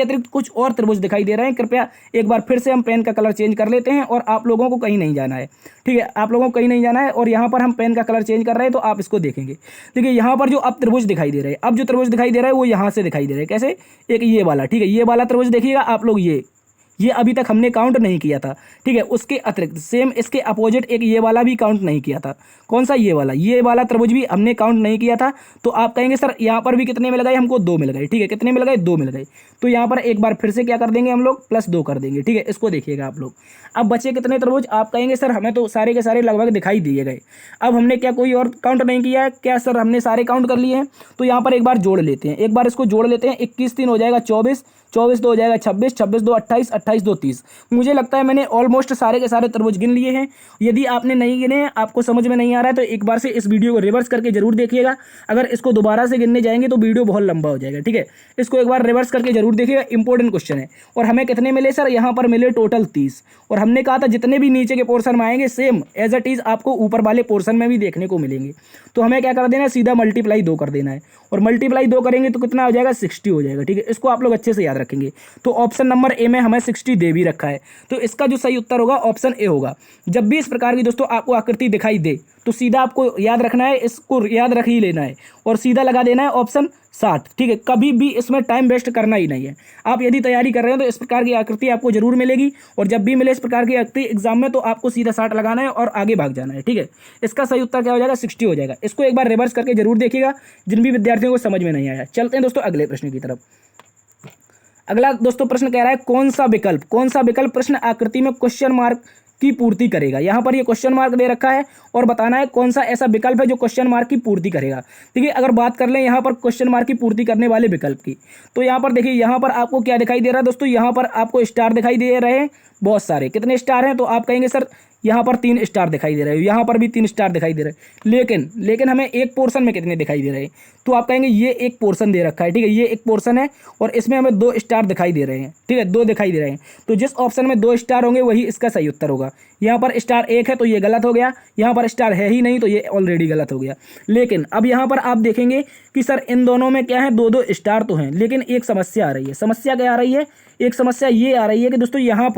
अतिरिक्त कुछ और त्रिभुज दिखाई दे रहे हैं। कृपया एक बार फिर से हम पेन का कलर चेंज कर लेते हैं, और आप लोगों को कहीं नहीं जाना है। ठीक है, आप लोगों को कहीं नहीं जाना है, और यहाँ पर हम पेन का कलर चेंज कर रहे हैं, तो आप इसको देखेंगे। देखिए यहाँ पर जो अब त्रिभुज दिखाई दे रहे हैं, अब जो त्रिभुज दिखाई दे रहा है वो यहाँ से दिखाई दे रहे हैं। कैसे? एक ये वाला। ठीक है, ये वाला त्रिभुज देखिएगा आप लोग, ये अभी तक हमने काउंट नहीं किया था। ठीक है, उसके अतिरिक्त सेम इसके अपोजिट एक ये वाला भी काउंट नहीं किया था। कौन सा? ये वाला त्रिभुज भी हमने काउंट नहीं किया था। तो आप कहेंगे सर यहाँ पर भी कितने मिल गए हमको? 2 मिल गए। ठीक है, कितने मिल गए? 2 मिल गए। तो यहाँ पर एक बार फिर से क्या कर देंगे हम लोग? +2 कर देंगे। ठीक है, इसको देखिएगा आप लोग। अब बचे कितने त्रिभुज? आप कहेंगे सर हमें तो सारे के सारे लगभग दिखाई दिए गए। अब हमने क्या कोई और काउंट नहीं किया है? क्या सर हमने सारे काउंट कर लिए हैं? तो यहाँ पर एक बार जोड़ लेते हैं, एक बार इसको जोड़ लेते हैं। 21 3 हो जाएगा 24, 24 2 हो जाएगा 26, 26 2 28, 28 2 30। मुझे लगता है मैंने ऑलमोस्ट सारे के सारे त्रिभुज गिन लिए हैं। यदि आपने नहीं गिने हैं, आपको समझ में नहीं आ रहा है, तो एक बार से इस वीडियो को रिवर्स करके जरूर देखिएगा। अगर इसको दोबारा से गिनने जाएंगे तो वीडियो बहुत लंबा हो जाएगा। ठीक है, इसको एक बार रिवर्स करके जरूर देखिएगा, इंपॉर्टेंट क्वेश्चन है। और हमें कितने मिले सर? यहाँ पर मिले टोटल 30। और हमने कहा था जितने भी नीचे के पोर्शन में आएंगे सेम एज इट इज आपको ऊपर वाले पोर्शन में भी देखने को मिलेंगे। तो हमें क्या कर देना है? सीधा मल्टीप्लाई 2 कर देना है, और मल्टीप्लाई 2 करेंगे तो कितना हो जाएगा? 60 हो जाएगा। ठीक है, इसको आप लोग अच्छे से याद रखेंगे। तो ऑप्शन नंबर ए में हमें 60 दे भी रखा है, तो इसका जो सही उत्तर होगा ऑप्शन ए होगा। जब भी इस प्रकार की दोस्तों आपको आकृति दिखाई दे तो सीधा आपको याद रखना है, इसको याद रख ही लेना है, और सीधा लगा देना है ऑप्शन 60। ठीक है, कभी भी इसमें टाइम वेस्ट करना ही नहीं है। आप यदि तैयारी कर रहे हैं तो इस प्रकार की आकृति आपको जरूर मिलेगी, और जब भी मिले इस प्रकार की आकृति एग्जाम में तो आपको सीधा 60 लगाना है और आगे भाग जाना है। ठीक है, इसका सही उत्तर क्या हो जाएगा? 60 हो जाएगा। इसको एक बार रिवर्स करके जरूर देखिएगा जिन भी विद्यार्थियों को समझ में नहीं आया। चलते हैं दोस्तों अगले प्रश्न की तरफ। अगला दोस्तों प्रश्न कह रहा है कौन सा विकल्प प्रश्न आकृति में क्वेश्चन मार्क की पूर्ति करेगा। यहाँ पर ये क्वेश्चन मार्क दे रखा है, और बताना है कौन सा ऐसा विकल्प है जो क्वेश्चन मार्क की पूर्ति करेगा। देखिए अगर बात कर लें यहाँ पर क्वेश्चन मार्क की पूर्ति करने वाले विकल्प की, तो यहाँ पर देखिए यहाँ पर आपको क्या दिखाई दे रहा है दोस्तों? यहाँ पर आपको स्टार दिखाई दे रहे हैं बहुत सारे। कितने स्टार हैं? तो आप कहेंगे सर यहाँ पर 3 स्टार दिखाई दे रहे हैं, यहाँ पर भी 3 स्टार दिखाई दे रहे हैं, लेकिन हमें एक पोर्शन में कितने दिखाई दे रहे हैं? तो आप कहेंगे ये एक पोर्शन दे रखा है। ठीक है, ये एक पोर्शन है, और इसमें हमें 2 स्टार दिखाई दे रहे हैं। ठीक है, 2 दिखाई दे रहे हैं, तो जिस ऑप्शन में 2 स्टार होंगे वही इसका सही उत्तर होगा। यहाँ पर स्टार 1 है तो ये गलत हो गया, यहाँ पर स्टार है ही नहीं तो ये ऑलरेडी गलत हो गया। लेकिन अब यहाँ पर आप देखेंगे कि सर इन दोनों में क्या है? 2-2 स्टार तो हैं, लेकिन एक समस्या आ रही है। समस्या क्या आ रही है? एक समस्या ये आ रही है कि दोस्तों यहाँ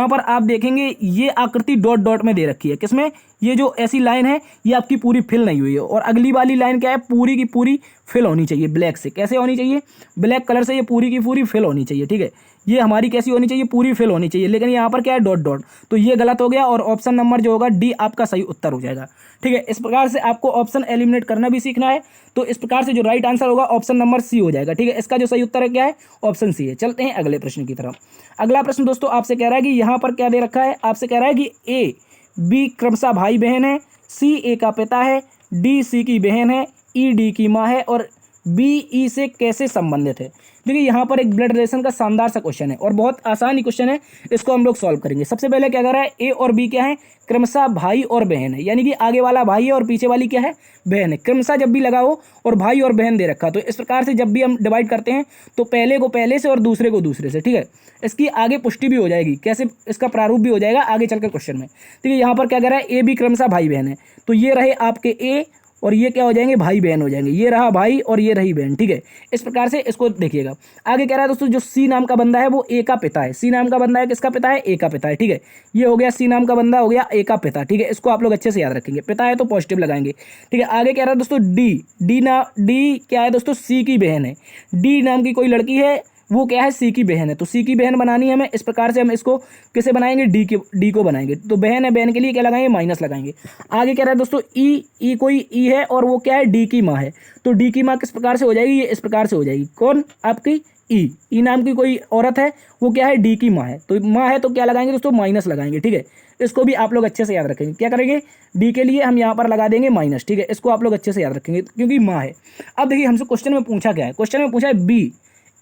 पर आप देखेंगे ये आकृति डॉट डॉट में दे रखी है। किसमें? ये जो ऐसी लाइन है ये आपकी पूरी फिल नहीं हुई है, और अगली वाली लाइन क्या है? पूरी की पूरी फिल होनी चाहिए ब्लैक से। कैसे होनी चाहिए? ब्लैक कलर से ये पूरी की पूरी फिल होनी चाहिए। ठीक है, ये हमारी कैसी होनी चाहिए? पूरी फिल होनी चाहिए, लेकिन यहाँ पर क्या है? Dot dot. तो ये गलत हो गया, और ऑप्शन नंबर जो होगा डी आपका सही उत्तर हो जाएगा। ठीक है, इस प्रकार से आपको ऑप्शन एलिमिनेट करना भी सीखना है। तो इस प्रकार से जो राइट आंसर होगा ऑप्शन नंबर सी हो जाएगा। ठीक है, इसका जो सही उत्तर है क्या है? ऑप्शन सी है। चलते हैं अगले प्रश्न की तरफ। अगला प्रश्न दोस्तों आपसे कह रहा है कि यहाँ पर क्या दे रखा है? आपसे कह रहा है कि ए बी क्रमशः भाई बहन है, सी ए का पिता है, डी सी की बहन है, ई डी की माँ है, और बी ई से कैसे संबंधित है। देखिए यहाँ पर एक ब्लड रिलेशन का शानदार सा क्वेश्चन है, और बहुत आसान क्वेश्चन है। इसको हम लोग सॉल्व करेंगे। सबसे पहले क्या कर रहा है? ए और बी क्या है? क्रमशः भाई और बहन है, यानी कि आगे वाला भाई है और पीछे वाली क्या है? बहन है। क्रमशः जब भी लगा हो और भाई और बहन दे रखा, तो इस प्रकार से जब भी हम डिवाइड करते हैं तो पहले को पहले से और दूसरे को दूसरे से। ठीक है, इसकी आगे पुष्टि भी हो जाएगी, कैसे? इसका प्रारूप भी हो जाएगा आगे चलकर क्वेश्चन में। ठीक है, यहाँ पर क्या कह रहा है? ए बी क्रमशः भाई बहन है, तो ये रहे आपके ए, और ये क्या हो जाएंगे? भाई बहन हो जाएंगे। ये रहा भाई और ये रही बहन। ठीक है, इस प्रकार से इसको देखिएगा। आगे कह रहा है दोस्तों जो सी नाम का बंदा है वो ए का पिता है। सी नाम का बंदा है किसका पिता है? ए का पिता है। ठीक है, ये हो गया सी नाम का बंदा हो गया ए का पिता। ठीक है, इसको आप लोग अच्छे से याद रखेंगे। पिता है तो पॉजिटिव लगाएंगे। ठीक है, आगे कह रहा है दोस्तों डी क्या है दोस्तों? सी की बहन है। डी नाम की कोई लड़की है, वो क्या है? सी की बहन है, तो सी की बहन बनानी है हमें। इस प्रकार से हम इसको किसे बनाएंगे? डी को बनाएंगे। तो बहन है, बहन के लिए क्या लगाएंगे? माइनस लगाएंगे। आगे कह रहा है दोस्तों ई कोई ई है और वो क्या है? डी की माँ है, तो डी की माँ किस प्रकार से हो जाएगी? ये इस प्रकार से हो जाएगी। कौन? आपकी ई नाम की कोई औरत है, वो क्या है, डी की माँ है, तो माँ है तो क्या लगाएंगे दोस्तों, माइनस लगाएंगे, ठीक है। इसको भी आप लोग अच्छे से याद रखेंगे, क्या करेंगे, डी के लिए हम यहाँ पर लगा देंगे माइनस, ठीक है। इसको आप लोग अच्छे से याद रखेंगे क्योंकि माँ है। अब देखिए हमसे क्वेश्चन में पूछा क्या है, क्वेश्चन में पूछा है बी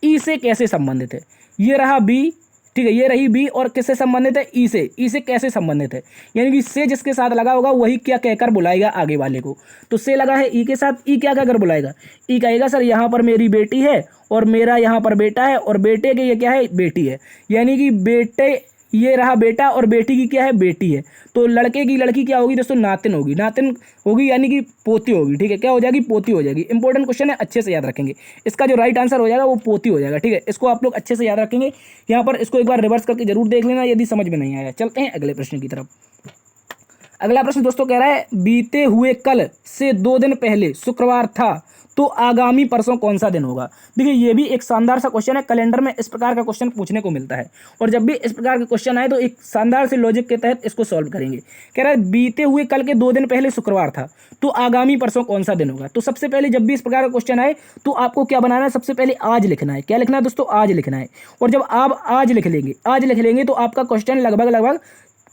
ई से कैसे संबंधित है। ये रहा बी, ठीक है, ये रही बी, और किससे संबंधित है, ई से। ई से कैसे संबंधित है, यानी कि से जिसके साथ लगा होगा वही क्या कहकर बुलाएगा आगे वाले को। तो से लगा है ई के साथ, ई क्या कहकर बुलाएगा, ई कहेगा सर यहाँ पर मेरी बेटी है और मेरा यहाँ पर बेटा है, और बेटे के ये क्या है, बेटी है, यानी कि बेटे, ये रहा बेटा और बेटी की क्या है, बेटी है। तो लड़के की लड़की क्या होगी दोस्तों, नातिन होगी, नातिन होगी यानी कि पोती होगी, ठीक है, क्या हो जाएगी, पोती हो जाएगी। इंपॉर्टेंट क्वेश्चन है, अच्छे से याद रखेंगे। इसका जो राइट आंसर हो जाएगा वो पोती हो जाएगा, ठीक है। इसको आप लोग अच्छे से याद रखेंगे। यहाँ पर इसको एक बार रिवर्स करके जरूर देख लेना यदि समझ में नहीं आया। चलते हैं अगले प्रश्न की तरफ। अगला प्रश्न दोस्तों कह रहा है बीते हुए कल से 2 दिन पहले शुक्रवार था, तो आगामी परसों कौन सा दिन होगा। देखिए ये भी एक शानदार सा क्वेश्चन है, कैलेंडर में इस प्रकार का क्वेश्चन पूछने को मिलता है, और जब भी इस प्रकार के क्वेश्चन आए तो एक शानदार से लॉजिक के तहत इसको सॉल्व करेंगे। कह रहा है बीते हुए कल के 2 दिन पहले शुक्रवार था, तो आगामी परसों कौन सा दिन होगा। तो सबसे पहले जब भी इस प्रकार का क्वेश्चन आए तो आपको क्या बनाना है, सबसे पहले आज लिखना है। क्या लिखना है दोस्तों, आज लिखना है। और जब आप आज लिख लेंगे, आज लिख लेंगे तो आपका क्वेश्चन लगभग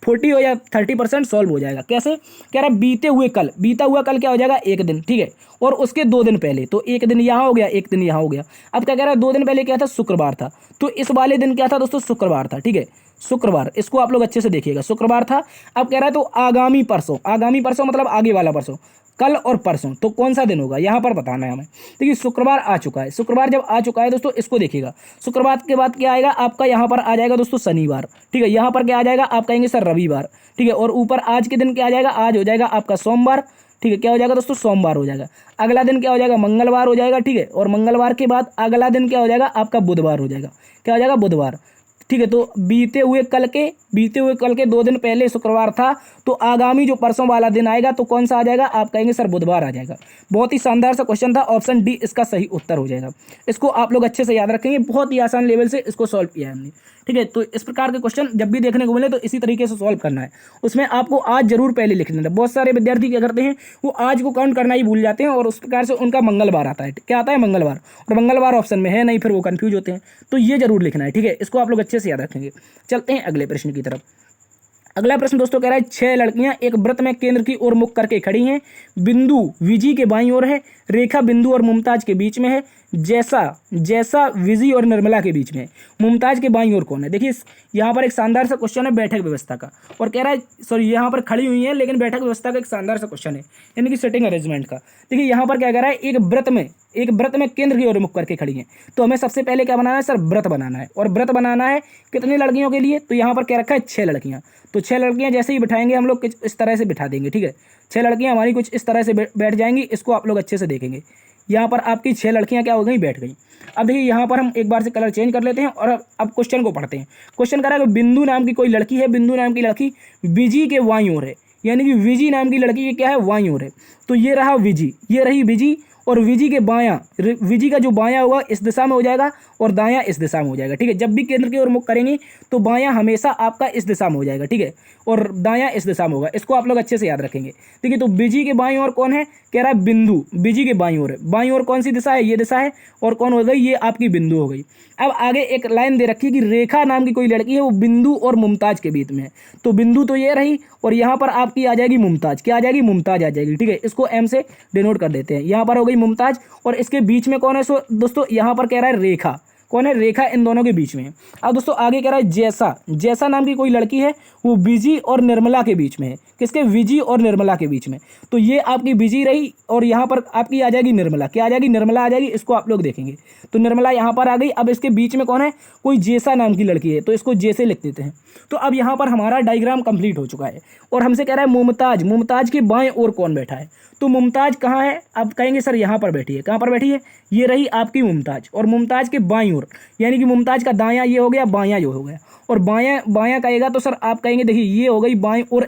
40 हो या 30% सॉल्व हो जाएगा। कैसे, कह रहा है बीते हुए कल, बीता हुआ कल क्या हो जाएगा, एक दिन, ठीक है, और उसके 2 दिन पहले, तो एक दिन यहाँ हो गया, एक दिन यहाँ हो गया। अब क्या कह रहा है, 2 दिन पहले क्या था, शुक्रवार था, तो इस वाले दिन क्या था दोस्तों, शुक्रवार था, ठीक है, शुक्रवार। इसको आप लोग अच्छे से देखिएगा, शुक्रवार था। अब कह रहा है तो आगामी परसों, आगामी परसों मतलब आगे वाला परसों, कल और परसों, तो कौन सा दिन होगा यहाँ पर बताना है हमें। देखिए शुक्रवार आ चुका है, शुक्रवार जब आ चुका है दोस्तों इसको देखिएगा, शुक्रवार के बाद क्या आएगा आपका, यहाँ पर आ जाएगा दोस्तों शनिवार, ठीक है, यहाँ पर क्या आ जाएगा, आप कहेंगे सर रविवार, ठीक है, और ऊपर आज के दिन क्या आ जाएगा, आज हो जाएगा आपका सोमवार, ठीक है, क्या हो जाएगा दोस्तों, सोमवार हो जाएगा। अगला दिन क्या हो जाएगा, मंगलवार हो जाएगा, ठीक है, और मंगलवार के बाद अगला दिन क्या हो जाएगा आपका, बुधवार हो जाएगा, क्या हो जाएगा, बुधवार, ठीक है। तो बीते हुए कल के 2 दिन पहले शुक्रवार था, तो आगामी जो परसों वाला दिन आएगा तो कौन सा आ जाएगा, आप कहेंगे सर बुधवार आ जाएगा। बहुत ही शानदार सा क्वेश्चन था, ऑप्शन डी इसका सही उत्तर हो जाएगा। इसको आप लोग अच्छे से याद रखेंगे, बहुत ही आसान लेवल से इसको सॉल्व किया है हमने, ठीक है। तो इस प्रकार के क्वेश्चन जब भी देखने को मिले तो इसी तरीके से सॉल्व करना है। उसमें आपको आज जरूर पहले लिखना है। बहुत सारे विद्यार्थी क्या करते हैं, वो आज को काउंट करना ही भूल जाते हैं, और उस प्रकार से उनका मंगलवार आता है, क्या आता है, मंगलवार, और मंगलवार ऑप्शन में है नहीं, फिर वो कंफ्यूज होते हैं। तो ये जरूर लिखना है, ठीक है, इसको आप लोग अच्छे से याद रखेंगे। चलते हैं अगले प्रश्न की तरफ। अगला प्रश्न दोस्तों कह रहा है 6 लड़कियां एक वृत्त में केंद्र की ओर मुख करके खड़ी हैं, बिंदु विजी के बाईं ओर है, रेखा बिंदु और मुमताज के बीच में है, जैसा विजी और निर्मला के बीच में है। मुमताज के बाईं ओर कौन है। देखिए यहाँ पर एक शानदार सा क्वेश्चन है बैठक व्यवस्था का, और कह रहा है सॉरी यहाँ पर खड़ी हुई है लेकिन बैठक व्यवस्था का एक शानदार सा क्वेश्चन है, यानी कि सिटिंग अरेंजमेंट का। देखिए यहाँ पर क्या कह रहा है, एक व्रत में केंद्र की ओर मुख करके खड़ी हैं, तो हमें सबसे पहले क्या बनाना है सर, व्रत बनाना है। और व्रत बनाना है कितनी लड़कियों के लिए, तो यहाँ पर क्या रखा है 6 लड़कियाँ। तो 6 लड़कियाँ जैसे ही बिठाएंगे हम लोग इस तरह से बिठा देंगे, ठीक है, 6 लड़कियाँ हमारी कुछ इस तरह से बैठ जाएंगी। इसको आप लोग अच्छे से देखेंगे, यहाँ पर आपकी 6 लड़कियाँ क्या हो गई, बैठ गई। अब देखिए यहाँ पर हम एक बार से कलर चेंज कर लेते हैं और अब क्वेश्चन को पढ़ते हैं। क्वेश्चन कह रहा है बिंदु नाम की कोई लड़की है, बिंदु नाम की लड़की विजी के वाईं ओर है, यानी कि विजी नाम की लड़की की क्या है, वाईं ओर है। तो ये रहा विजी, ये रही विजी, और विजी के बायां, विजी का जो बायां होगा इस दिशा में हो जाएगा और दायां इस दिशा में हो जाएगा, ठीक है। जब भी केंद्र की ओर मुख करेंगे तो बायां हमेशा आपका इस दिशा में हो जाएगा, ठीक है, और दायां इस दिशा में होगा। इसको आप लोग अच्छे से याद रखेंगे। देखिए तो विजी के बाईं ओर कौन है, कह रहा है बिंदु, विजी के बाईं ओर है। बाईं ओर कौन सी दिशा है, ये दिशा है, और कौन हो गई, ये आपकी बिंदु हो गई। अब आगे एक लाइन दे रखी है कि रेखा नाम की कोई लड़की है, वो बिंदु और मुमताज के बीच में है। तो बिंदु तो ये रही, और यहाँ पर आपकी आ जाएगी मुमताज, क्या आ जाएगी, मुमताज आ जाएगी, ठीक है। इसको एम से डिनोट कर देते हैं। यहाँ पर हो गई मुमताज, और इसके बीच में कौन है, सो दोस्तों यहाँ पर कह रहा है रेखा, कौन है, रेखा इन दोनों के बीच में है। अब दोस्तों आगे कह रहा है जैसा नाम की कोई लड़की है, वो विजी और निर्मला के बीच में है। किसके, विजी और निर्मला के बीच में। तो ये आपकी विजी रही, और यहाँ पर आपकी आ जाएगी निर्मला, क्या आ जाएगी, निर्मला आ जाएगी। इसको आप लोग देखेंगे तो निर्मला यहाँ पर आ गई। अब इसके बीच में कौन है, कोई जैसा नाम की लड़की है, तो इसको जैसे लिख देते हैं। तो अब यहाँ पर हमारा डायग्राम कंप्लीट हो चुका है, और हमसे कह रहा है मुमताज, मुमताज के बाएं ओर कौन बैठा है। तो मुमताज कहाँ है, अब कहेंगे सर यहाँ पर बैठी है। कहाँ पर बैठी है, ये रही आपकी मुमताज, और मुमताज के बाईं ओर, यानी कि मुमताज का दायां ये हो गया, बायां ये हो गया, और बायां कहेगा तो सर आप कहेंगे देखिए ये हो गई बाईं ओर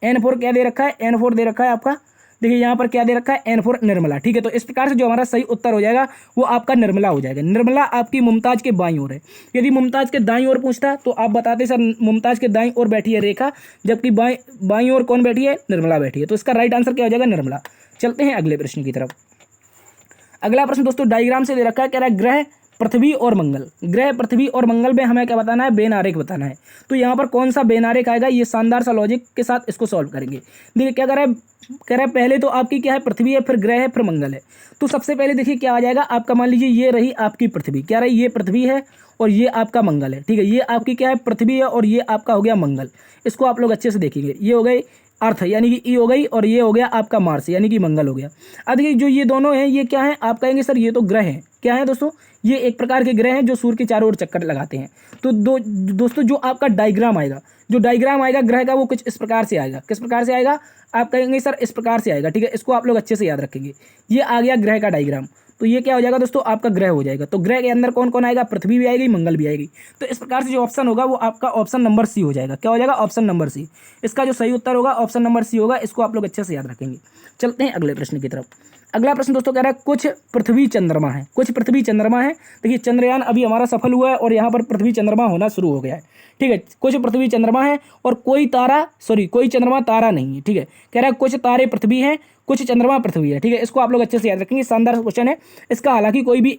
N4 क्या दे रखा है, N4 दे रखा है आपका। देखिए यहाँ पर क्या दे रखा है, N4 निर्मला, ठीक है। तो इस प्रकार से जो हमारा सही उत्तर हो जाएगा वो आपका निर्मला हो जाएगा। निर्मला आपकी मुमताज के बाईं ओर है। यदि मुमताज के दाईं ओर पूछता तो आप बताते सर मुमताज के दाईं ओर बैठी है रेखा, जबकि बाईं ओर कौन बैठी है, निर्मला बैठी है। तो इसका राइट आंसर क्या हो जाएगा, निर्मला। चलते हैं अगले प्रश्न की तरफ। अगला प्रश्न दोस्तों डायग्राम से दे रखा है, कह रहा है ग्रह पृथ्वी और मंगल, ग्रह पृथ्वी और मंगल में हमें क्या बताना है, बेन आरेख बताना है। तो यहाँ पर कौन सा बेन आरेख आएगा, ये शानदार सा लॉजिक के साथ इसको सॉल्व करेंगे। देखिए क्या कह रहा है पहले तो आपकी क्या है, पृथ्वी है, फिर ग्रह है, फिर मंगल है। तो सबसे पहले देखिए क्या आ जाएगा आपका, मान लीजिए ये रही आपकी पृथ्वी, क्या रही, ये पृथ्वी है और ये आपका मंगल है, ठीक है। ये आपकी क्या है, पृथ्वी है और ये आपका हो गया मंगल। इसको आप लोग अच्छे से देखेंगे, ये हो गए अर्थ यानी कि ई हो गई, और ये हो गया आपका मार्स यानी कि मंगल हो गया। अब देखिए जो ये दोनों हैं ये क्या है, आप कहेंगे सर ये तो ग्रह हैं, क्या है दोस्तों, ये एक प्रकार के ग्रह हैं जो सूर्य के चारों ओर चक्कर लगाते हैं। तो दोस्तों जो आपका डायग्राम आएगा, जो डायग्राम आएगा ग्रह का, वो कुछ इस प्रकार से आएगा। किस प्रकार से आएगा, आप कहेंगे सर इस प्रकार से आएगा, ठीक है। इसको आप लोग अच्छे से याद रखेंगे, ये आ गया ग्रह का डायग्राम। तो ये क्या हो जाएगा दोस्तों, आपका ग्रह हो जाएगा। तो ग्रह के अंदर कौन कौन आएगा, पृथ्वी भी आएगी, मंगल भी आएगी। तो इस प्रकार से जो ऑप्शन होगा वो आपका ऑप्शन नंबर सी हो जाएगा। क्या हो जाएगा, ऑप्शन नंबर सी। इसका जो सही उत्तर होगा ऑप्शन नंबर सी होगा। इसको आप लोग अच्छे से याद रखेंगे। चलते हैं अगले प्रश्न की तरफ। अगला प्रश्न दोस्तों कह रहा है कुछ पृथ्वी चंद्रमा है, कुछ पृथ्वी चंद्रमा है। देखिए चंद्रयान अभी हमारा सफल हुआ है और यहाँ पर पृथ्वी चंद्रमा होना शुरू हो गया है, ठीक है। कुछ पृथ्वी चंद्रमा है और कोई चंद्रमा तारा नहीं है, ठीक है। कह रहा है कुछ तारे पृथ्वी हैं, कुछ चंद्रमा पृथ्वी है, ठीक है। इसको आप लोग अच्छे से याद रखेंगे, शानदार क्वेश्चन है। इसका हालांकि कोई भी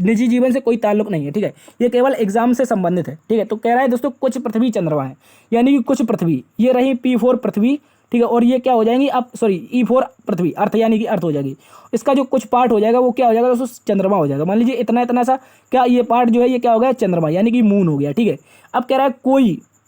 निजी जीवन से कोई ताल्लुक नहीं है, ठीक है। ये केवल एग्जाम से संबंधित है, ठीक है। तो कह रहा है दोस्तों कुछ पृथ्वी चंद्रमा है, यानी कि कुछ पृथ्वी, ये रही P4 पृथ्वी, ठीक है। और ये क्या हो जाएंगी आप, E4 पृथ्वी, अर्थ यानी कि अर्थ हो जाएगी। इसका जो कुछ पार्ट हो जाएगा वो क्या हो जाएगा दोस्तों, चंद्रमा हो जाएगा। मान लीजिए इतना इतना सा क्या, ये पार्ट जो है ये क्या हो गया, चंद्रमा यानी कि मून हो गया, ठीक है। अब कह रहा है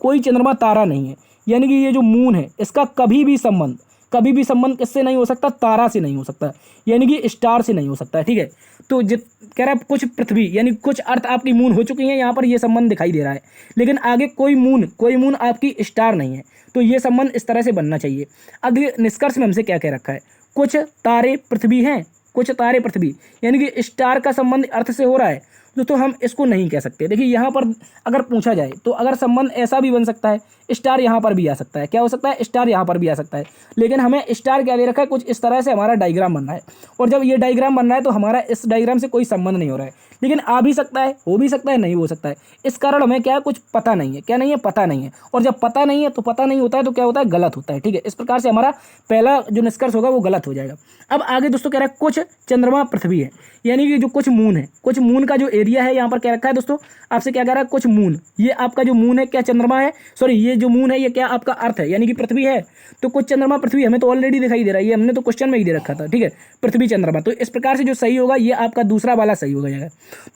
कोई चंद्रमा तारा नहीं है, यानी कि ये जो मून है इसका कभी भी संबंध किससे नहीं हो सकता, तारा से नहीं हो सकता, यानी कि स्टार से नहीं हो सकता है, ठीक है। तो कह रहा है कुछ पृथ्वी यानी कुछ अर्थ आपकी मून हो चुकी है, यहाँ पर ये संबंध दिखाई दे रहा है। लेकिन आगे कोई मून आपकी स्टार नहीं है, तो ये संबंध इस तरह से बनना चाहिए। अब निष्कर्ष में हमसे क्या कह रखा है, कुछ तारे पृथ्वी हैं, कुछ तारे पृथ्वी, यानी कि स्टार का संबंध अर्थ से हो रहा है। तो हम इसको नहीं कह सकते। देखिए यहाँ पर अगर पूछा जाए तो अगर संबंध ऐसा भी बन सकता है, स्टार यहाँ पर भी आ सकता है। क्या हो सकता है, स्टार यहाँ पर भी आ सकता है। लेकिन हमें स्टार क्या दे रखा है, कुछ इस तरह से हमारा डायग्राम बन रहा है। और जब ये डायग्राम बन रहा है तो हमारा इस डायग्राम से कोई संबंध नहीं हो रहा है, लेकिन आ भी सकता है, हो भी सकता है, नहीं हो सकता है। इस कारण हमें क्या है, कुछ पता नहीं है। क्या नहीं है, पता नहीं है। और जब पता नहीं है तो पता नहीं होता है तो क्या होता है, गलत होता है, ठीक है। इस प्रकार से हमारा पहला जो निष्कर्ष होगा वो गलत हो जाएगा। अब आगे दोस्तों कह रहा है कुछ चंद्रमा पृथ्वी है, यानी कि जो कुछ मून है, कुछ मून का जो एरिया है यहाँ पर क्या रखा है दोस्तों, आपसे क्या कह रहा है, कुछ मून, ये आपका जो मून है क्या चंद्रमा है, ये जो मून है ये क्या आपका अर्थ है यानी कि पृथ्वी है। तो कुछ चंद्रमा पृथ्वी हमें तो ऑलरेडी दिखाई दे रहा है, ये हमने तो क्वेश्चन में ही दे रखा था, ठीक है, पृथ्वी चंद्रमा। तो इस प्रकार से जो सही होगा ये आपका दूसरा वाला सही हो जाएगा।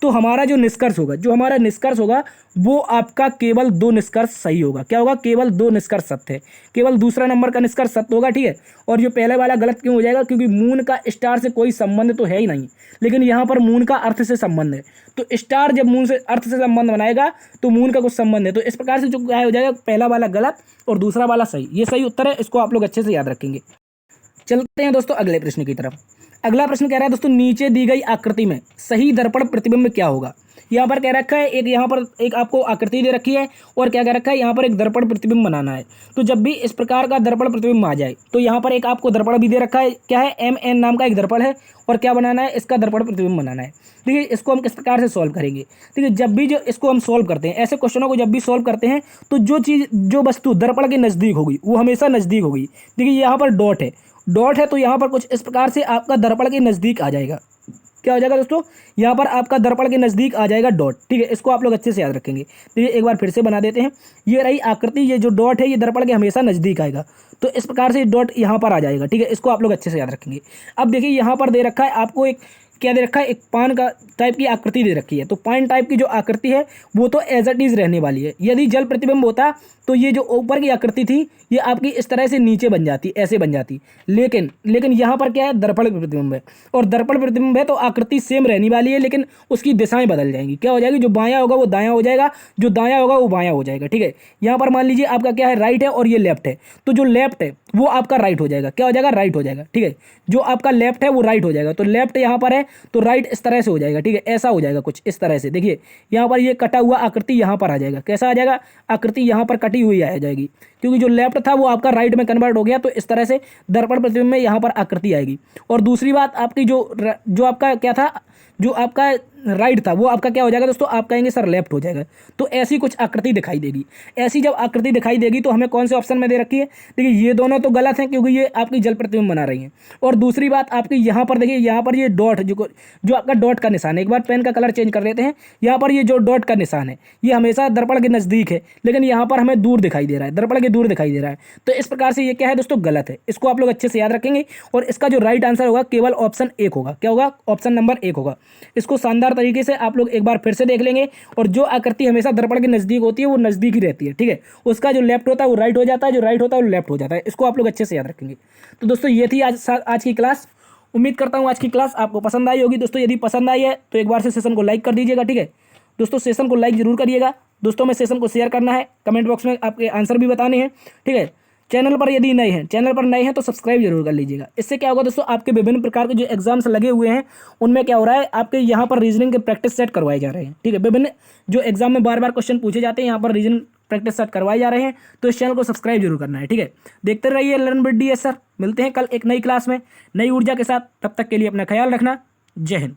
तो हमारा जो निष्कर्ष होगा वो आपका केवल 2 निष्कर्ष सही होगा। क्या होगा, केवल 2 निष्कर्ष सत्य है, केवल दूसरा नंबर का निष्कर्ष सत्य होगा, ठीक है। और जो पहले वाला गलत क्यों हो जाएगा, क्योंकि मून का स्टार से कोई संबंध तो है ही नहीं, लेकिन यहाँ पर मून का अर्थ से संबंध है। तो स्टार जब मून से अर्थ से संबंध बनाएगा तो मून का कुछ संबंध है। तो इस प्रकार से जो क्या हो जाएगा, पहला वाला गलत और दूसरा वाला सही, ये सही उत्तर है। इसको आप लोग अच्छे से याद रखेंगे। चलते हैं दोस्तों अगले प्रश्न की तरफ। अगला प्रश्न कह रहा है दोस्तों नीचे दी गई आकृति में सही दर्पण प्रतिबिंब क्या होगा। यहाँ पर कह रखा है यहाँ पर एक आपको आकृति दे रखी है और क्या कह रखा है, यहाँ पर एक दर्पण प्रतिबिंब बनाना है। तो जब भी इस प्रकार का दर्पण प्रतिबिंब आ जाए तो यहाँ पर एक आपको दर्पण भी दे रखा है, क्या है, MN नाम का एक दर्पण है और क्या बनाना है, इसका दर्पण प्रतिबिंब बनाना है। देखिए इसको हम किस प्रकार से सॉल्व करेंगे। देखिए जब भी जो इसको हम सॉल्व करते हैं, ऐसे क्वेश्चनों को जब भी सॉल्व करते हैं तो जो वस्तु दर्पण के नज़दीक होगी वो हमेशा नज़दीक होगी। देखिए यहाँ पर डॉट है तो यहाँ पर कुछ इस प्रकार से आपका दर्पण के नज़दीक आ जाएगा। क्या हो जाएगा दोस्तों, यहाँ पर आपका दर्पण के नज़दीक आ जाएगा डॉट, ठीक है। इसको आप लोग अच्छे से याद रखेंगे। देखिए एक बार फिर से बना देते हैं। ये रही आकृति, ये जो डॉट है ये दर्पण के हमेशा नज़दीक आएगा, तो इस प्रकार से डॉट यहाँ पर आ जाएगा, ठीक है। इसको आप लोग अच्छे से याद रखेंगे। अब देखिए यहाँ पर दे रखा है आपको एक क्या दे रखा है, एक पान का टाइप की आकृति दे रखी है। तो पान टाइप की जो आकृति है वो तो एज इट इज रहने वाली है। यदि जल प्रतिबिंब होता तो ये जो ऊपर की आकृति थी ये आपकी इस तरह से नीचे बन जाती, ऐसे बन जाती। लेकिन यहाँ पर क्या है, दर्पण प्रतिबिंब है और दर्पण प्रतिबिंब है तो आकृति सेम रहने वाली है, लेकिन उसकी दिशाएं बदल जाएंगी। क्या हो जाएगी, जो बायां होगा वो दायां हो जाएगा, जो दायां होगा वो बायां हो जाएगा, ठीक है। यहाँ पर मान लीजिए आपका क्या है, राइट है और ये लेफ्ट है, तो जो लेफ्ट है वो आपका राइट हो जाएगा। क्या हो जाएगा, राइट हो जाएगा, ठीक है। जो आपका लेफ्ट है वो राइट हो जाएगा। तो लेफ्ट यहाँ पर है तो राइट इस तरह से हो जाएगा, ठीक है। ऐसा हो जाएगा कुछ इस तरह से। देखिए यहाँ पर ये कटा हुआ आकृति यहाँ पर आ जाएगा। कैसा आ जाएगा, आकृति यहाँ पर कटी हुई आ जाएगी, क्योंकि जो लेफ्ट था वो आपका राइट में कन्वर्ट हो गया। तो इस तरह से दर्पण प्रतिबिंब में यहाँ पर आकृति आएगी। और दूसरी बात आपकी जो आपका क्या था, जो आपका राइट था वो आपका क्या हो जाएगा दोस्तों, आप कहेंगे सर लेफ्ट हो जाएगा। तो ऐसी कुछ आकृति दिखाई देगी। ऐसी जब आकृति दिखाई देगी तो हमें कौन से ऑप्शन में दे रखी है, देखिए ये दोनों तो गलत हैं क्योंकि ये आपकी जल प्रतिबिंब बना रही हैं। और दूसरी बात आपकी यहाँ पर देखिए, यहाँ पर ये डॉट जो आपका डॉट का निशान है, एक बार पेन का कलर चेंज कर लेते हैं। यहाँ पर ये जो डॉट का निशान है ये हमेशा दर्पण के नज़दीक है, लेकिन यहाँ पर हमें दूर दिखाई दे रहा है, दर्पण के दूर दिखाई दे रहा है। तो इस प्रकार से ये क्या है दोस्तों, गलत है। इसको आप लोग अच्छे से याद रखेंगे और इसका जो राइट आंसर होगा केवल ऑप्शन 1 होगा। क्या होगा, ऑप्शन नंबर 1 होगा। इसको शानदार तरीके से आप लोग एक बार फिर से देख लेंगे। और जो आकृति हमेशा दर्पण के नज़दीक होती है वो नज़दीक ही रहती है, ठीक है। उसका जो लेफ्ट होता है वो राइट हो जाता है, जो राइट होता है वो लेफ्ट हो जाता है। इसको आप लोग अच्छे से याद रखेंगे। तो दोस्तों ये थी आज की क्लास। उम्मीद करता हूँ आज की क्लास आपको पसंद आई होगी। दोस्तों यदि पसंद आई है तो एक बार से सेशन को लाइक कर दीजिएगा, ठीक है दोस्तों। सेशन को लाइक जरूर करिएगा दोस्तों में, सेशन को शेयर करना है, कमेंट बॉक्स में आपके आंसर भी बताने हैं, ठीक है। चैनल पर यदि नए हैं तो सब्सक्राइब जरूर कर लीजिएगा। इससे क्या होगा दोस्तों, आपके विभिन्न प्रकार के जो एग्जाम्स लगे हुए हैं उनमें क्या हो रहा है, आपके यहाँ पर रीजनिंग के प्रैक्टिस सेट करवाए जा रहे हैं, ठीक है। विभिन्न जो एग्जाम में बार बार क्वेश्चन पूछे जाते हैं यहाँ पर रीजनिंग प्रैक्टिस सेट करवाए जा रहे हैं। तो इस चैनल को सब्सक्राइब जरूर करना है, ठीक है। देखते रहिए लर्न विद DS सर। मिलते हैं कल एक नई क्लास में नई ऊर्जा के साथ। तब तक के लिए अपना ख्याल रखना। जय हिंद।